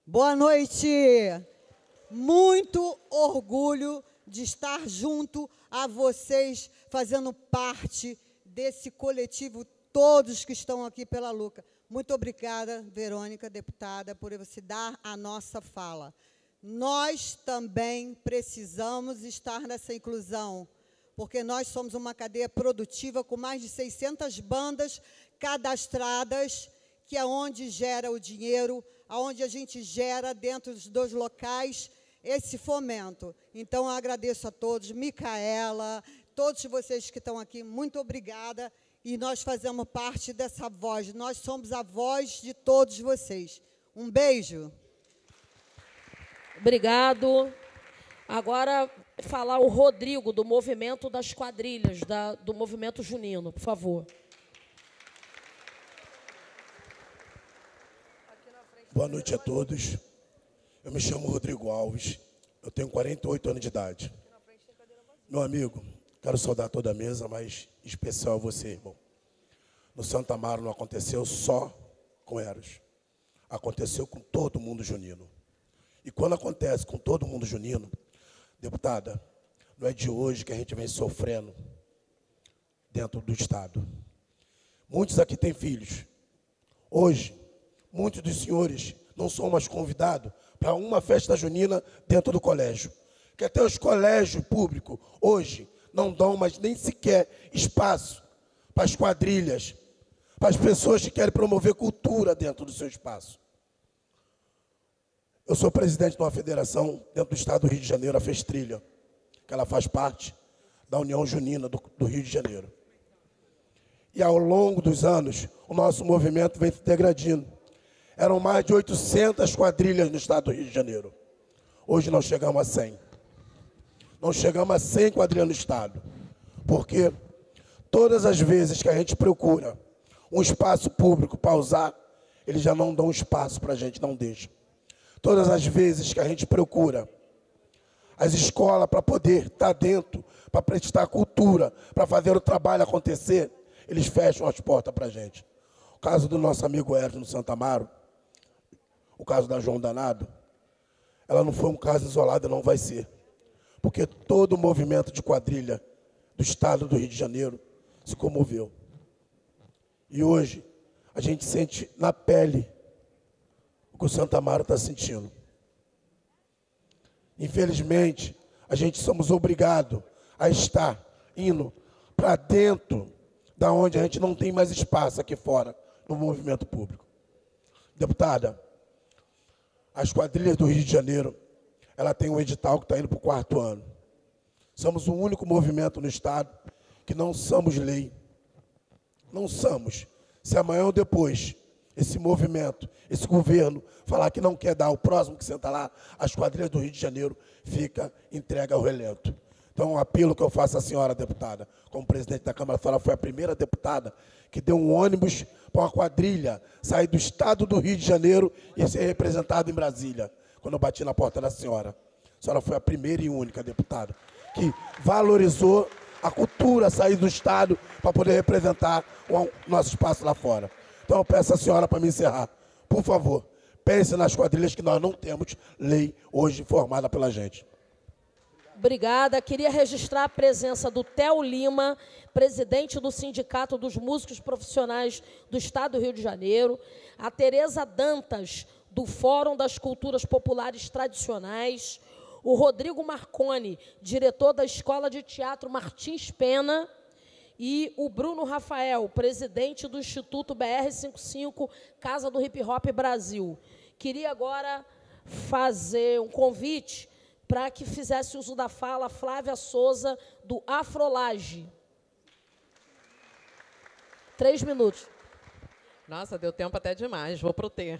Boa noite. Muito orgulho de estar junto a vocês, fazendo parte desse coletivo, todos que estão aqui pela Luca. Muito obrigada, Verônica, deputada, por você dar a nossa fala. Nós também precisamos estar nessa inclusão, porque nós somos uma cadeia produtiva com mais de 600 bandas cadastradas, que é onde gera o dinheiro, aonde a gente gera dentro dos locais esse fomento. Então, eu agradeço a todos, Micaela, todos vocês que estão aqui, muito obrigada. E nós fazemos parte dessa voz, nós somos a voz de todos vocês. Um beijo. Obrigado. Agora, falar o Rodrigo, do movimento das quadrilhas, do movimento junino, por favor. Boa noite a todos. Eu me chamo Rodrigo Alves, eu tenho 48 anos de idade. Meu amigo, quero saudar toda a mesa, mas em especial a você, irmão. No Santo Amaro não aconteceu só com Eros, aconteceu com todo mundo junino. E quando acontece com todo mundo junino, deputada, não é de hoje que a gente vem sofrendo dentro do Estado. Muitos aqui têm filhos. Hoje, muitos dos senhores não são mais convidados para uma festa junina dentro do colégio. Que até os colégios públicos, hoje, não dão mais nem sequer espaço para as quadrilhas, para as pessoas que querem promover cultura dentro do seu espaço. Eu sou presidente de uma federação dentro do estado do Rio de Janeiro, a Festrilha, que ela faz parte da União Junina do Rio de Janeiro. E ao longo dos anos, o nosso movimento vem se degradando. Eram mais de 800 quadrilhas no estado do Rio de Janeiro. Hoje nós chegamos a 100. Não chegamos a 100 quadrilhas no estado. Porque todas as vezes que a gente procura um espaço público para usar, eles já não dão espaço para a gente, não deixam. Todas as vezes que a gente procura as escolas para poder estar dentro, para prestar cultura, para fazer o trabalho acontecer, eles fecham as portas para a gente. O caso do nosso amigo Eros no Santo Amaro, o caso da João Danado, ela não foi um caso isolado, não vai ser. Porque todo o movimento de quadrilha do estado do Rio de Janeiro se comoveu. E hoje, a gente sente na pele o que o Santo Amaro está sentindo. Infelizmente, a gente somos obrigados a estar indo para dentro da onde a gente não tem mais espaço aqui fora, no movimento público. Deputada, as quadrilhas do Rio de Janeiro, ela tem um edital que está indo para o 4º ano. Somos o único movimento no estado que não somos lei. Não somos. Se amanhã ou depois esse movimento, esse governo, falar que não quer dar o próximo que senta lá, as quadrilhas do Rio de Janeiro fica entregue ao relento. Então, um apelo que eu faço à senhora deputada, como presidente da Câmara, a senhora foi a primeira deputada que deu um ônibus para uma quadrilha sair do estado do Rio de Janeiro e ser representada em Brasília, quando eu bati na porta da senhora. A senhora foi a primeira e única deputada que valorizou a cultura, sair do estado para poder representar o nosso espaço lá fora. Então, eu peço à senhora para me encerrar. Por favor, pense nas quadrilhas que nós não temos lei hoje formada pela gente. Obrigada. Queria registrar a presença do Theo Lima, presidente do Sindicato dos Músicos Profissionais do Estado do Rio de Janeiro, a Tereza Dantas, do Fórum das Culturas Populares Tradicionais, o Rodrigo Marconi, diretor da Escola de Teatro Martins Pena, e o Bruno Rafael, presidente do Instituto BR55, Casa do Hip Hop Brasil. Queria agora fazer um convite para que fizesse uso da fala Flávia Souza, do Afrolage. 3 minutos. Nossa, deu tempo até demais, vou pro T.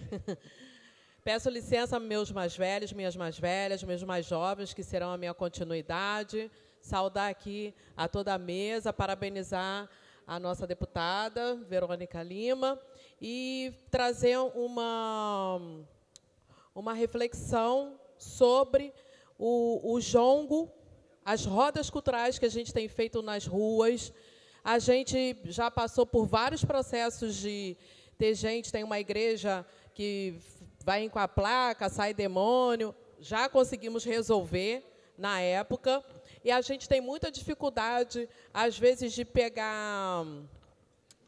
Peço licença, meus mais velhos, minhas mais velhas, meus mais jovens, que serão a minha continuidade. Saudar aqui a toda a mesa, parabenizar a nossa deputada, Verônica Lima, e trazer uma reflexão sobre o jongo, as rodas culturais que a gente tem feito nas ruas. A gente já passou por vários processos de ter gente, tem uma igreja que vai com a placa, sai demônio, já conseguimos resolver na época, e a gente tem muita dificuldade, às vezes, de pegar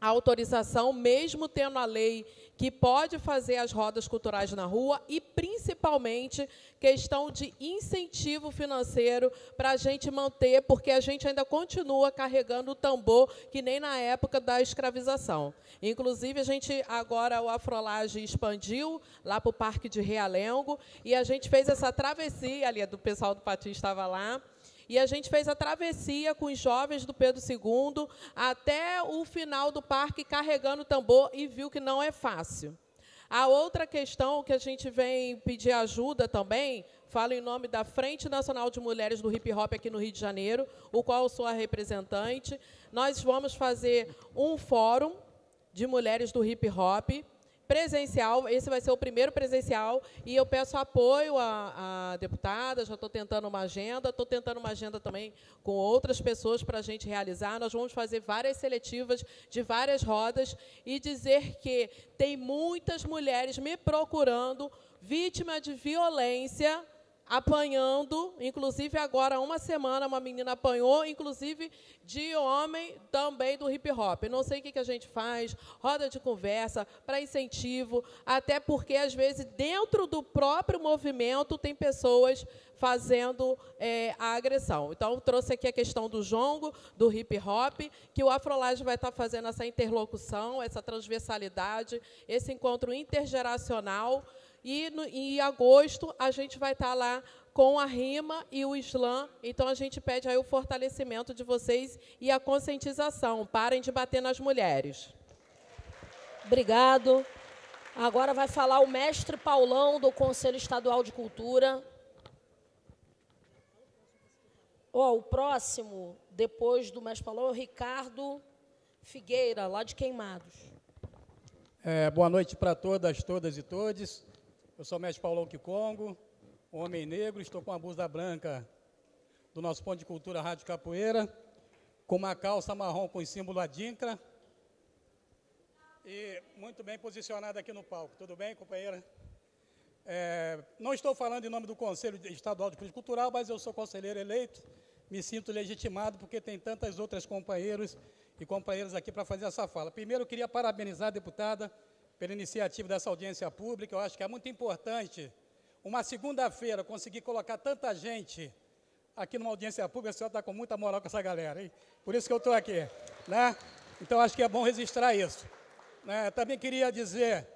a autorização, mesmo tendo a lei que pode fazer as rodas culturais na rua, e, principalmente, questão de incentivo financeiro para a gente manter, porque a gente ainda continua carregando o tambor, que nem na época da escravização. Inclusive, a gente agora, o Afrolage expandiu lá para o Parque de Realengo, e a gente fez essa travessia, ali do pessoal do Patim estava lá, e a gente fez a travessia com os jovens do Pedro II até o final do parque, carregando o tambor, e viu que não é fácil. A outra questão que a gente vem pedir ajuda também, falo em nome da Frente Nacional de Mulheres do Hip Hop aqui no Rio de Janeiro, o qual eu sou a representante. Nós vamos fazer um fórum de mulheres do hip hop, presencial, esse vai ser o primeiro presencial, e eu peço apoio à deputada, já estou tentando uma agenda também com outras pessoas para a gente realizar. Nós vamos fazer várias seletivas de várias rodas e dizer que tem muitas mulheres me procurando, vítima de violência, apanhando, inclusive agora, uma semana, uma menina apanhou, inclusive de homem também do hip hop. Não sei o que a gente faz, roda de conversa, para incentivo, até porque, às vezes, dentro do próprio movimento, tem pessoas fazendo a agressão. Então, trouxe aqui a questão do jongo, do hip hop, que o Afrolage vai estar fazendo essa interlocução, essa transversalidade, esse encontro intergeracional. E em agosto a gente vai estar lá com a rima e o slam. Então a gente pede aí o fortalecimento de vocês e a conscientização. Parem de bater nas mulheres. Obrigado. Agora vai falar o mestre Paulão, do Conselho Estadual de Cultura. O próximo, depois do mestre Paulão, é o Ricardo Figueira, lá de Queimados. Boa noite para todas e todos. Eu sou o mestre Paulão Kikongo, homem negro, estou com a blusa branca do nosso Ponto de Cultura Rádio Capoeira, com uma calça marrom com o símbolo Adinkra, e muito bem posicionado aqui no palco. Tudo bem, companheira? Não estou falando em nome do Conselho Estadual de Política Cultural, mas eu sou conselheiro eleito, me sinto legitimado, porque tem tantas outras companheiros e companheiras aqui para fazer essa fala. Primeiro, eu queria parabenizar a deputada pela iniciativa dessa audiência pública. Eu acho que é muito importante, uma segunda-feira, conseguir colocar tanta gente aqui numa audiência pública. A senhora está com muita moral com essa galera, hein? Por isso que eu estou aqui, né? Então, acho que é bom registrar isso. Também queria dizer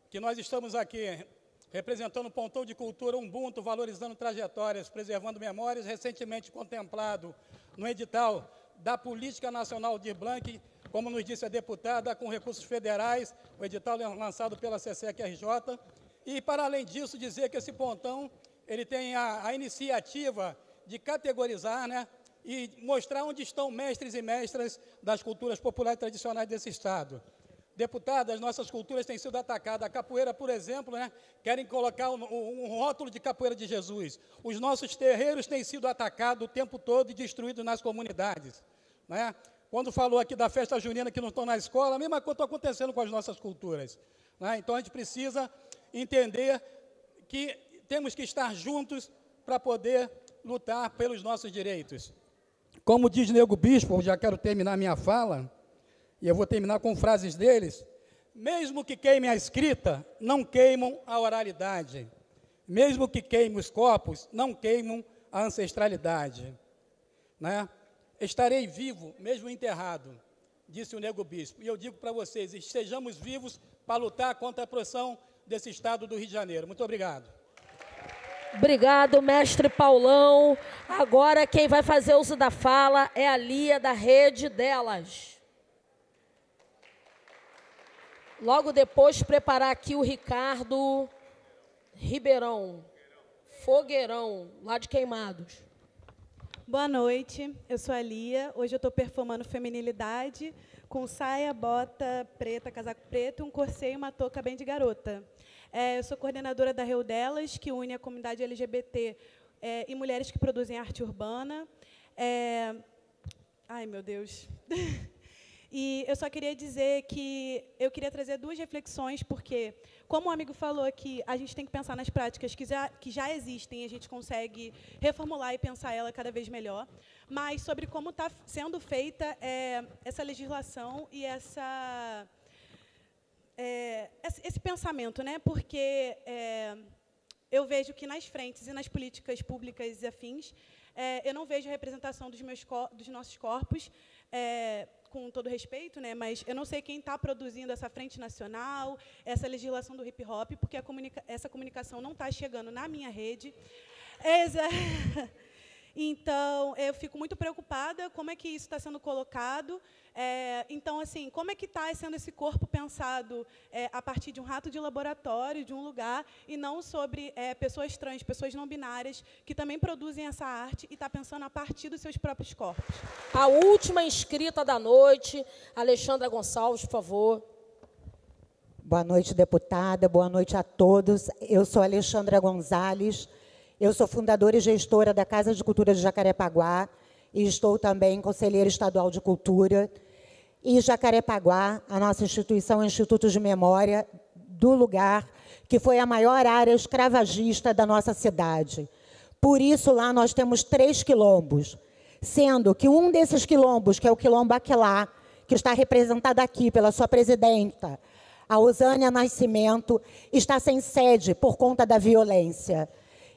que nós estamos aqui representando o Pontão de Cultura Ubuntu, valorizando trajetórias, preservando memórias, recentemente contemplado no edital da Política Nacional de Blanc, como nos disse a deputada, com recursos federais, o edital é lançado pela CCQRJ. E, para além disso, dizer que esse pontão ele tem a iniciativa de categorizar, né, e mostrar onde estão mestres e mestras das culturas populares tradicionais desse Estado. Deputada, as nossas culturas têm sido atacadas. A capoeira, por exemplo, né, querem colocar um rótulo de capoeira de Jesus. Os nossos terreiros têm sido atacados o tempo todo e destruídos nas comunidades, né? Quando falou aqui da festa junina que não estão na escola, a mesma coisa está acontecendo com as nossas culturas, né? Então, a gente precisa entender que temos que estar juntos para poder lutar pelos nossos direitos. Como diz Nego Bispo, eu já quero terminar minha fala, e eu vou terminar com frases deles: mesmo que queimem a escrita, não queimam a oralidade. Mesmo que queimem os corpos, não queimam a ancestralidade, né? Estarei vivo, mesmo enterrado, disse o Nego Bispo. E eu digo para vocês, estejamos vivos para lutar contra a opressão desse Estado do Rio de Janeiro. Muito obrigado. Obrigado, mestre Paulão. Agora quem vai fazer uso da fala é a Lia, da Rede Delas. Logo depois, preparar aqui o Ricardo Ribeirão, Fogueirão, lá de Queimados. Boa noite, eu sou a Lia. Hoje eu estou performando feminilidade com saia, bota preta, casaco preto, um corset e uma touca bem de garota. Eu sou coordenadora da Reu Delas, que une a comunidade LGBT e mulheres que produzem arte urbana. Ai, meu Deus. E eu só queria dizer que eu queria trazer duas reflexões, porque, como o amigo falou aqui, a gente tem que pensar nas práticas que já existem, e a gente consegue reformular e pensar ela cada vez melhor, mas sobre como está sendo feita essa legislação e esse pensamento, né? Porque eu vejo que nas frentes e nas políticas públicas e afins, eu não vejo a representação dos nossos corpos, com todo respeito, né, mas eu não sei quem está produzindo essa frente nacional, essa legislação do hip-hop, porque essa comunicação não está chegando na minha rede. Então, eu fico muito preocupada como é que isso está sendo colocado. Então, assim, como é que está sendo esse corpo pensado a partir de um rato de laboratório, de um lugar, e não sobre pessoas trans, pessoas não binárias, que também produzem essa arte e está pensando a partir dos seus próprios corpos. A última inscrita da noite, Alexandra Gonçalves, por favor. Boa noite, deputada. Boa noite a todos. Eu sou Alexandra Gonzalez. Eu sou fundadora e gestora da Casa de Cultura de Jacarepaguá e estou também conselheira estadual de cultura. E Jacarepaguá, a nossa instituição é o Instituto de Memória do lugar que foi a maior área escravagista da nossa cidade. Por isso, lá nós temos 3 quilombos, sendo que um desses quilombos, que é o quilombo Aquilá, que está representado aqui pela sua presidenta, a Osânia Nascimento, está sem sede por conta da violência.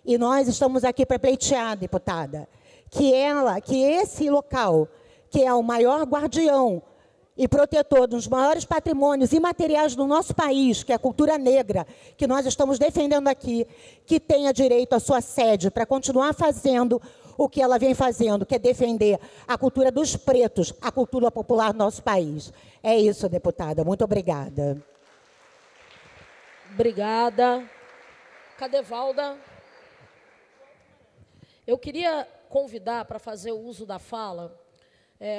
E nós estamos aqui para pleitear, deputada, que esse local, que é o maior guardião e protetor dos maiores patrimônios imateriais do nosso país, que é a cultura negra, que nós estamos defendendo aqui, que tenha direito à sua sede para continuar fazendo o que ela vem fazendo, que é defender a cultura dos pretos, a cultura popular do nosso país. É isso, deputada. Muito obrigada. Obrigada. Cadê Valda? Eu queria convidar para fazer o uso da fala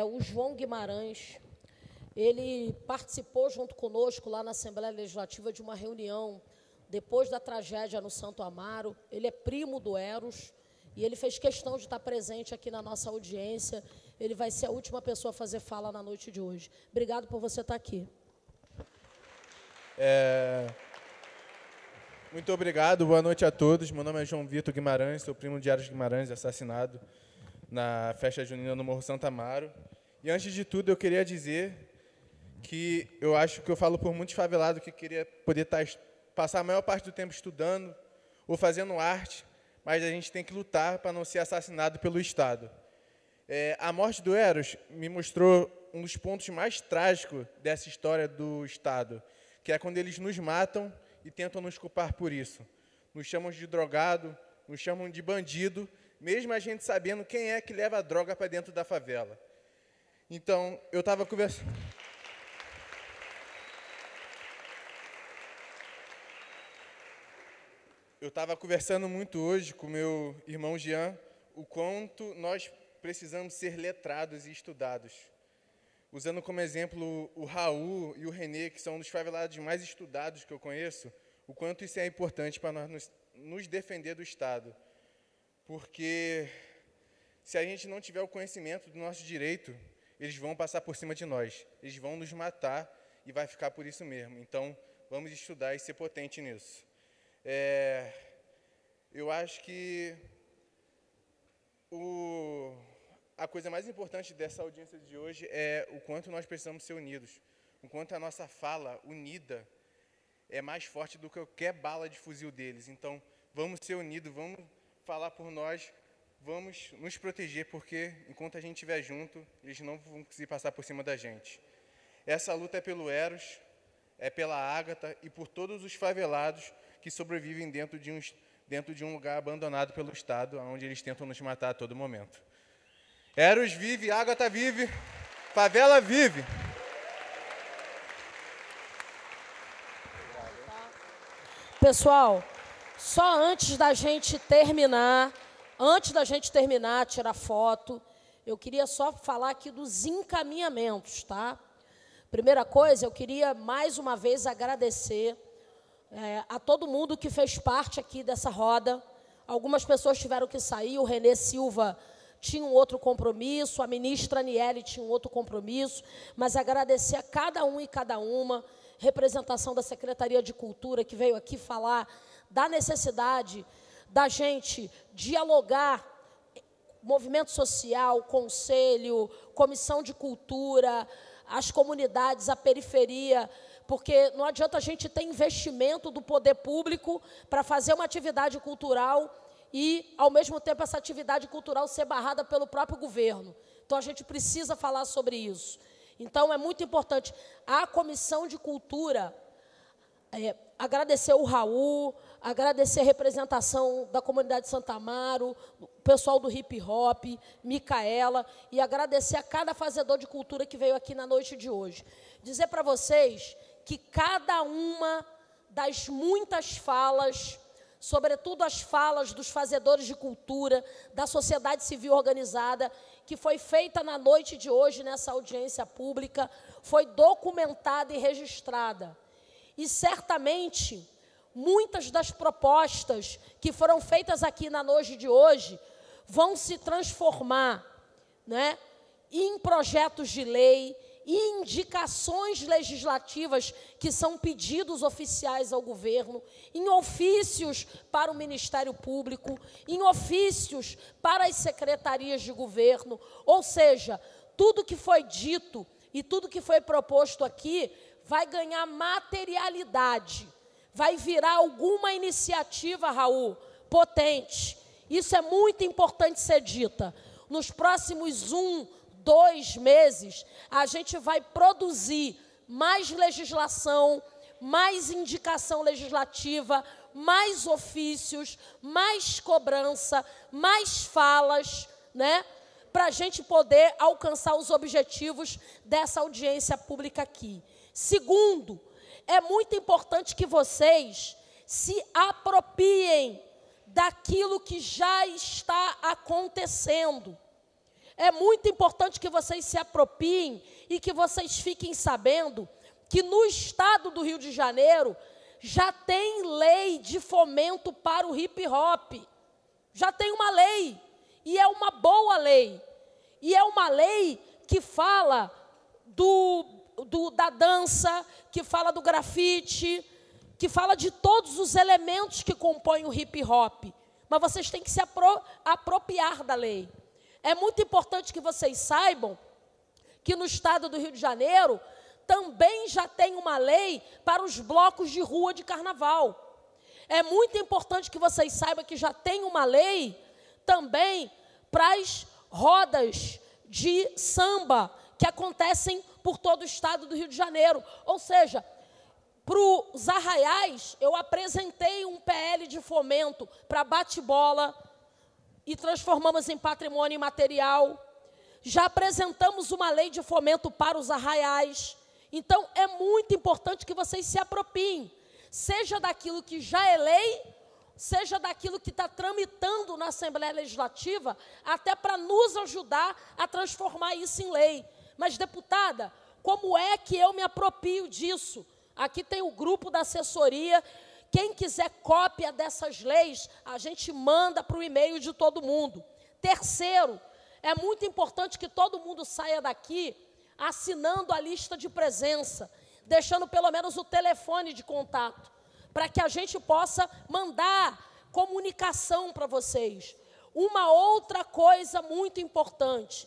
o João Guimarães. Ele participou junto conosco lá na Assembleia Legislativa de uma reunião depois da tragédia no Santo Amaro. Ele é primo do Eros e ele fez questão de estar presente aqui na nossa audiência. Ele vai ser a última pessoa a fazer fala na noite de hoje. Obrigado por você estar aqui. Muito obrigado, boa noite a todos. Meu nome é João Vitor Guimarães, sou primo de Eros Guimarães, assassinado na festa junina no Morro Santo Amaro. E antes de tudo, eu queria dizer que eu acho que eu falo por muitos favelados que queria poder passar a maior parte do tempo estudando ou fazendo arte, mas a gente tem que lutar para não ser assassinado pelo Estado. A morte do Eros me mostrou um dos pontos mais trágicos dessa história do Estado, que é quando eles nos matam e tentam nos culpar por isso. Nos chamam de drogado, nos chamam de bandido, mesmo a gente sabendo quem é que leva a droga para dentro da favela. Então, eu estava conversando... Eu estava conversando muito hoje com meu irmão Jean, o quanto nós precisamos ser letrados e estudados. Usando como exemplo o Raul e o Renê, que são um dos favelados mais estudados que eu conheço, o quanto isso é importante para nós nos defender do Estado. Porque se a gente não tiver o conhecimento do nosso direito, eles vão passar por cima de nós. Eles vão nos matar e vai ficar por isso mesmo. Então, vamos estudar e ser potente nisso. Eu acho que a coisa mais importante dessa audiência de hoje é o quanto nós precisamos ser unidos, o quanto a nossa fala unida é mais forte do que qualquer bala de fuzil deles. Então, vamos ser unidos, vamos falar por nós, vamos nos proteger, porque enquanto a gente estiver junto, eles não vão conseguir passar por cima da gente. Essa luta é pelo Eros, é pela Ágata e por todos os favelados que sobrevivem dentro de um lugar abandonado pelo Estado, onde eles tentam nos matar a todo momento. Eros vive, Ágata vive, favela vive. Pessoal, Só antes da gente terminar, tirar foto, eu queria só falar aqui dos encaminhamentos, tá? Primeira coisa, eu queria mais uma vez agradecer a todo mundo que fez parte aqui dessa roda. Algumas pessoas tiveram que sair, o Renê Silva tinha um outro compromisso, a ministra Aniele tinha um outro compromisso, mas agradecer a cada um e cada uma, representação da Secretaria de Cultura, que veio aqui falar da necessidade da gente dialogar, movimento social, conselho, comissão de cultura, as comunidades, a periferia, porque não adianta a gente ter investimento do poder público para fazer uma atividade cultural e, ao mesmo tempo, essa atividade cultural ser barrada pelo próprio governo. Então, a gente precisa falar sobre isso. Então, é muito importante. A Comissão de Cultura, agradecer o Raul, agradecer a representação da comunidade de Santa Amaro, o pessoal do hip hop, Micaela, e agradecer a cada fazedor de cultura que veio aqui na noite de hoje. Dizer para vocês que cada uma das muitas falas, sobretudo as falas dos fazedores de cultura, da sociedade civil organizada, que foi feita na noite de hoje, nessa audiência pública, foi documentada e registrada. E, certamente, muitas das propostas que foram feitas aqui na noite de hoje vão se transformar, né, em projetos de lei, e indicações legislativas que são pedidos oficiais ao governo, em ofícios para o Ministério Público, em ofícios para as secretarias de governo, ou seja, tudo que foi dito e tudo que foi proposto aqui vai ganhar materialidade, vai virar alguma iniciativa, Raul, potente. Isso é muito importante ser dita. Nos próximos 2 meses, a gente vai produzir mais legislação, mais indicação legislativa, mais ofícios, mais cobrança, mais falas, né, para a gente poder alcançar os objetivos dessa audiência pública aqui. Segundo, é muito importante que vocês se apropriem daquilo que já está acontecendo. É muito importante que vocês se apropriem e que vocês fiquem sabendo que no estado do Rio de Janeiro já tem lei de fomento para o hip hop. Já tem uma lei, e é uma boa lei. E é uma lei que fala da dança, que fala do grafite, que fala de todos os elementos que compõem o hip hop. Mas vocês têm que se apropriar da lei. É muito importante que vocês saibam que no estado do Rio de Janeiro também já tem uma lei para os blocos de rua de carnaval. É muito importante que vocês saibam que já tem uma lei também para as rodas de samba que acontecem por todo o estado do Rio de Janeiro. Ou seja, para os arraiais, eu apresentei um PL de fomento para bate-bola, e transformamos em patrimônio imaterial. Já apresentamos uma lei de fomento para os arraiais. Então, é muito importante que vocês se apropriem, seja daquilo que já é lei, seja daquilo que está tramitando na Assembleia Legislativa, até para nos ajudar a transformar isso em lei. Mas, deputada, como é que eu me aproprio disso? Aqui tem o grupo da assessoria. Quem quiser cópia dessas leis, a gente manda para o e-mail de todo mundo. Terceiro, é muito importante que todo mundo saia daqui assinando a lista de presença, deixando pelo menos o telefone de contato, para que a gente possa mandar comunicação para vocês. Uma outra coisa muito importante,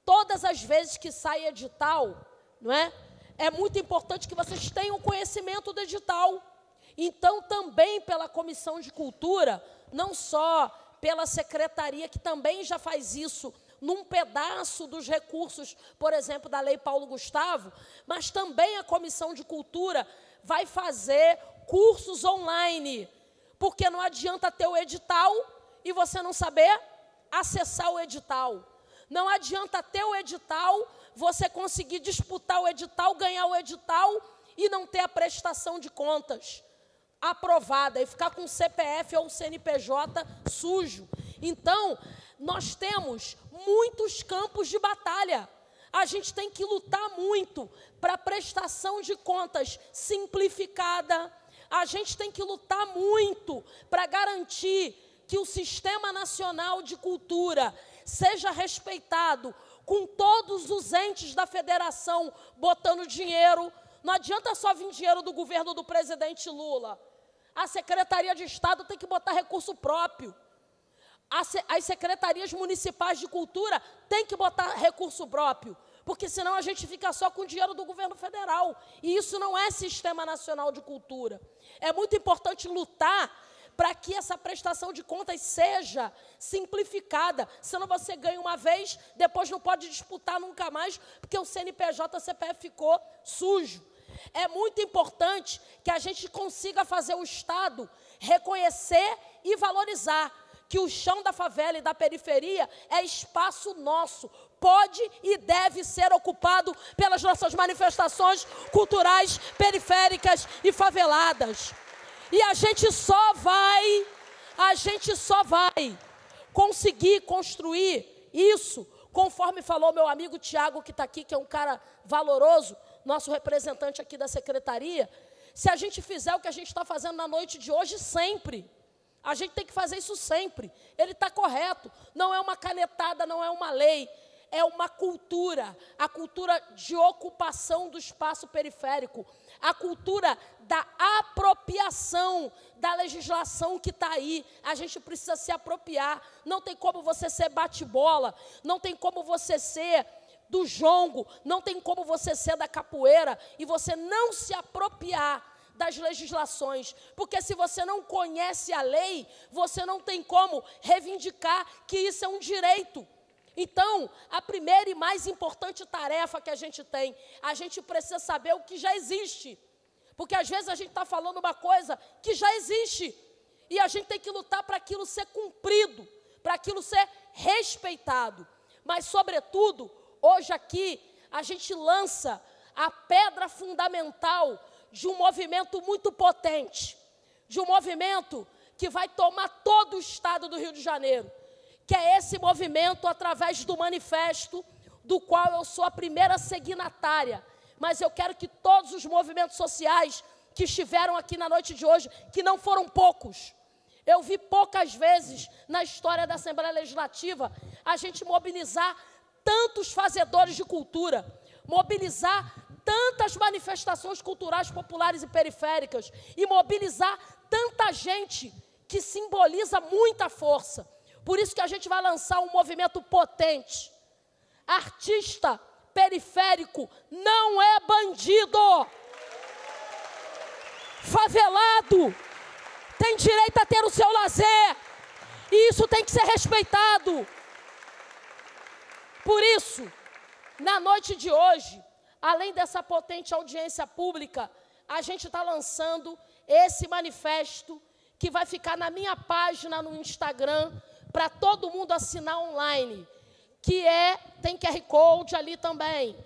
todas as vezes que sai edital, não é? É muito importante que vocês tenham conhecimento do edital. Então, também pela Comissão de Cultura, não só pela Secretaria, que também já faz isso num pedaço dos recursos, por exemplo, da Lei Paulo Gustavo, mas também a Comissão de Cultura vai fazer cursos online, porque não adianta ter o edital e você não saber acessar o edital. Não adianta ter o edital, você conseguir disputar o edital, ganhar o edital e não ter a prestação de contas. aprovada e ficar com o CPF ou o CNPJ sujo. Então, nós temos muitos campos de batalha. A gente tem que lutar muito para a prestação de contas simplificada. A gente tem que lutar muito para garantir que o Sistema Nacional de Cultura seja respeitado, com todos os entes da federação botando dinheiro. Não adianta só vir dinheiro do governo do presidente Lula. A Secretaria de Estado tem que botar recurso próprio. As secretarias municipais de cultura têm que botar recurso próprio, porque senão a gente fica só com o dinheiro do governo federal. E isso não é Sistema Nacional de Cultura. É muito importante lutar para que essa prestação de contas seja simplificada. Senão você ganha uma vez, depois não pode disputar nunca mais, porque o CNPJ, CPF ficou sujo. É muito importante que a gente consiga fazer o Estado reconhecer e valorizar que o chão da favela e da periferia é espaço nosso, pode e deve ser ocupado pelas nossas manifestações culturais periféricas e faveladas. E a gente só vai conseguir construir isso, conforme falou meu amigo Tiago, que está aqui, que é um cara valoroso, nosso representante aqui da secretaria, se a gente fizer o que a gente está fazendo na noite de hoje sempre. A gente tem que fazer isso sempre. Ele está correto. Não é uma canetada, não é uma lei. É uma cultura. A cultura de ocupação do espaço periférico. A cultura da apropriação da legislação que está aí. A gente precisa se apropriar. Não tem como você ser bate-bola. Não tem como você ser do jongo. Não tem como você ser da capoeira e você não se apropriar das legislações, porque se você não conhece a lei, você não tem como reivindicar que isso é um direito. Então, a primeira e mais importante tarefa que a gente tem, a gente precisa saber o que já existe, porque às vezes a gente está falando uma coisa que já existe, e a gente tem que lutar para aquilo ser cumprido, para aquilo ser respeitado. Mas, sobretudo, hoje aqui, a gente lança a pedra fundamental de um movimento muito potente, de um movimento que vai tomar todo o estado do Rio de Janeiro, que é esse movimento através do manifesto, do qual eu sou a primeira signatária, mas eu quero que todos os movimentos sociais que estiveram aqui na noite de hoje, que não foram poucos, eu vi poucas vezes na história da Assembleia Legislativa a gente mobilizar tantos fazedores de cultura, mobilizar tantas manifestações culturais populares e periféricas e mobilizar tanta gente que simboliza muita força. Por isso que a gente vai lançar um movimento potente. Artista periférico não é bandido. Favelado tem direito a ter o seu lazer e isso tem que ser respeitado. Por isso, na noite de hoje, além dessa potente audiência pública, a gente está lançando esse manifesto que vai ficar na minha página no Instagram para todo mundo assinar online, que tem QR Code ali também.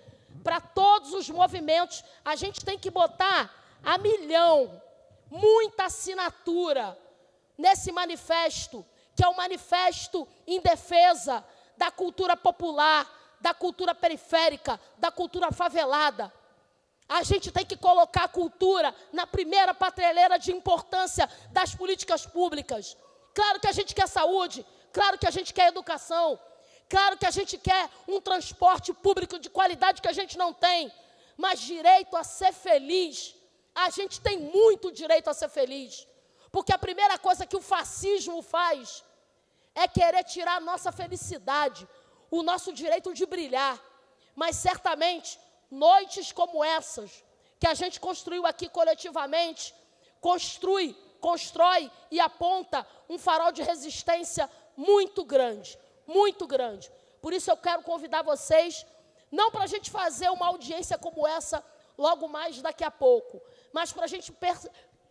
Para todos os movimentos, a gente tem que botar a milhão, muita assinatura nesse manifesto, que é um manifesto em defesa da cultura popular, da cultura periférica, da cultura favelada. A gente tem que colocar a cultura na primeira prateleira de importância das políticas públicas. Claro que a gente quer saúde, claro que a gente quer educação, claro que a gente quer um transporte público de qualidade que a gente não tem, mas direito a ser feliz, a gente tem muito direito a ser feliz, porque a primeira coisa que o fascismo faz é querer tirar a nossa felicidade, o nosso direito de brilhar. Mas certamente, noites como essas, que a gente construiu aqui coletivamente, constrói e aponta um farol de resistência muito grande, muito grande. Por isso eu quero convidar vocês, não para a gente fazer uma audiência como essa logo mais daqui a pouco, mas para a gente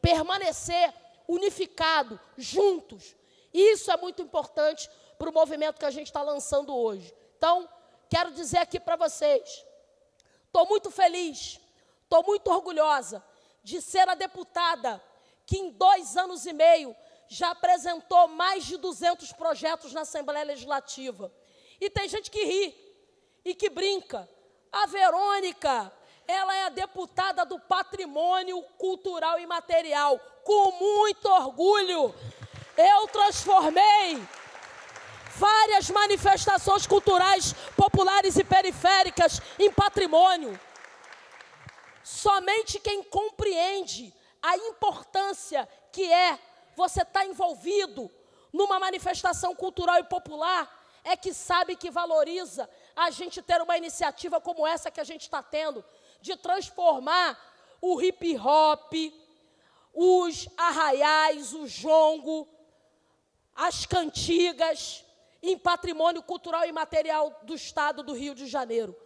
permanecer unificado, juntos. Isso é muito importante para o movimento que a gente está lançando hoje. Então, quero dizer aqui para vocês, estou muito feliz, estou muito orgulhosa de ser a deputada que em 2 anos e meio já apresentou mais de 200 projetos na Assembleia Legislativa. E tem gente que ri e que brinca. A Verônica, ela é a deputada do Patrimônio Cultural e Material. Com muito orgulho, eu transformei várias manifestações culturais populares e periféricas em patrimônio. Somente quem compreende a importância que é você estar envolvido numa manifestação cultural e popular é que sabe que valoriza a gente ter uma iniciativa como essa que a gente está tendo, de transformar o hip-hop, os arraiais, o jongo, as cantigas, em patrimônio cultural e material do Estado do Rio de Janeiro.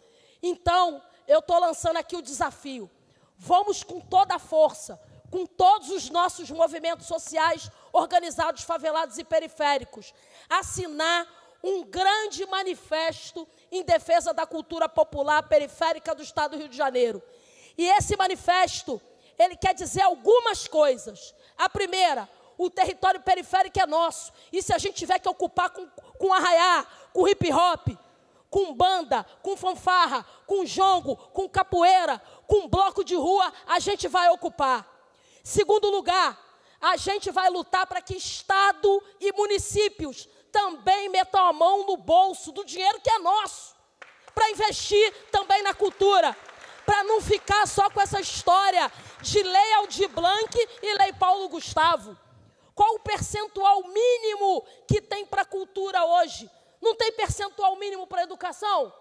Então, eu estou lançando aqui o desafio. Vamos com toda a força, com todos os nossos movimentos sociais organizados, favelados e periféricos, assinar um grande manifesto em defesa da cultura popular periférica do Estado do Rio de Janeiro. E esse manifesto, ele quer dizer algumas coisas. A primeira, o território periférico é nosso. E se a gente tiver que ocupar com arraiá, com hip-hop, com banda, com fanfarra, com jongo, com capoeira, com bloco de rua, a gente vai ocupar. Segundo lugar, a gente vai lutar para que Estado e municípios também metam a mão no bolso do dinheiro que é nosso, para investir também na cultura, para não ficar só com essa história de Lei Aldir Blanc e Lei Paulo Gustavo. Qual o percentual mínimo que tem para a cultura hoje? Não tem percentual mínimo para a educação?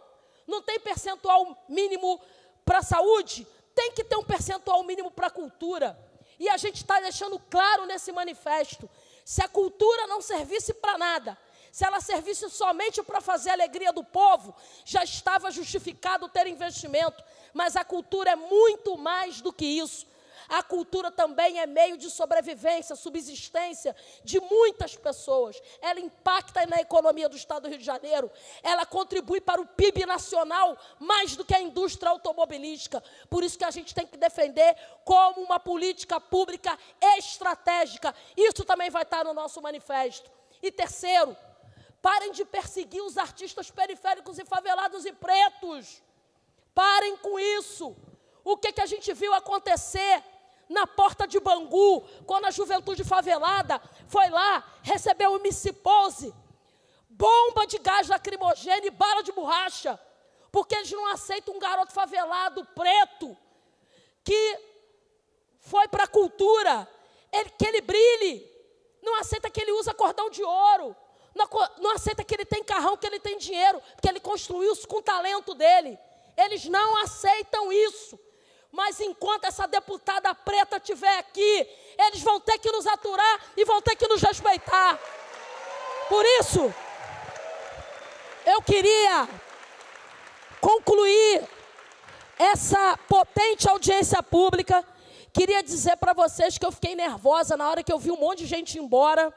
Não tem percentual mínimo para a saúde? Tem que ter um percentual mínimo para a cultura. E a gente está deixando claro nesse manifesto, se a cultura não servisse para nada, se ela servisse somente para fazer a alegria do povo, já estava justificado ter investimento. Mas a cultura é muito mais do que isso. A cultura também é meio de sobrevivência, subsistência de muitas pessoas. Ela impacta na economia do Estado do Rio de Janeiro. Ela contribui para o PIB nacional mais do que a indústria automobilística. Por isso que a gente tem que defender como uma política pública estratégica. Isso também vai estar no nosso manifesto. E terceiro, parem de perseguir os artistas periféricos e favelados e pretos. Parem com isso. O que a gente viu acontecer na porta de Bangu, quando a juventude favelada foi lá, recebeu o MC Pose, bomba de gás lacrimogêneo e bala de borracha, porque eles não aceitam um garoto favelado, preto, que foi para a cultura, que ele brilhe, não aceita que ele usa cordão de ouro, não aceita que ele tem carrão, que ele tem dinheiro, que ele construiu isso com o talento dele. Eles não aceitam isso. Mas enquanto essa deputada preta estiver aqui, eles vão ter que nos aturar e vão ter que nos respeitar. Por isso, eu queria concluir essa potente audiência pública. Queria dizer para vocês que eu fiquei nervosa na hora que eu vi um monte de gente ir embora,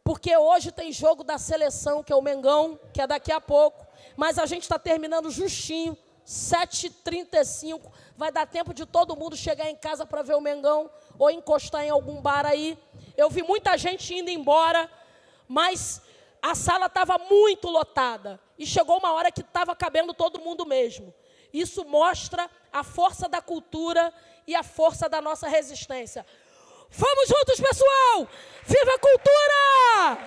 porque hoje tem jogo da seleção, que é o Mengão, que é daqui a pouco, mas a gente está terminando justinho, 7h35, vai dar tempo de todo mundo chegar em casa para ver o Mengão ou encostar em algum bar aí. Eu vi muita gente indo embora, mas a sala estava muito lotada e chegou uma hora que estava cabendo todo mundo mesmo. Isso mostra a força da cultura e a força da nossa resistência. Vamos juntos, pessoal! Viva a cultura!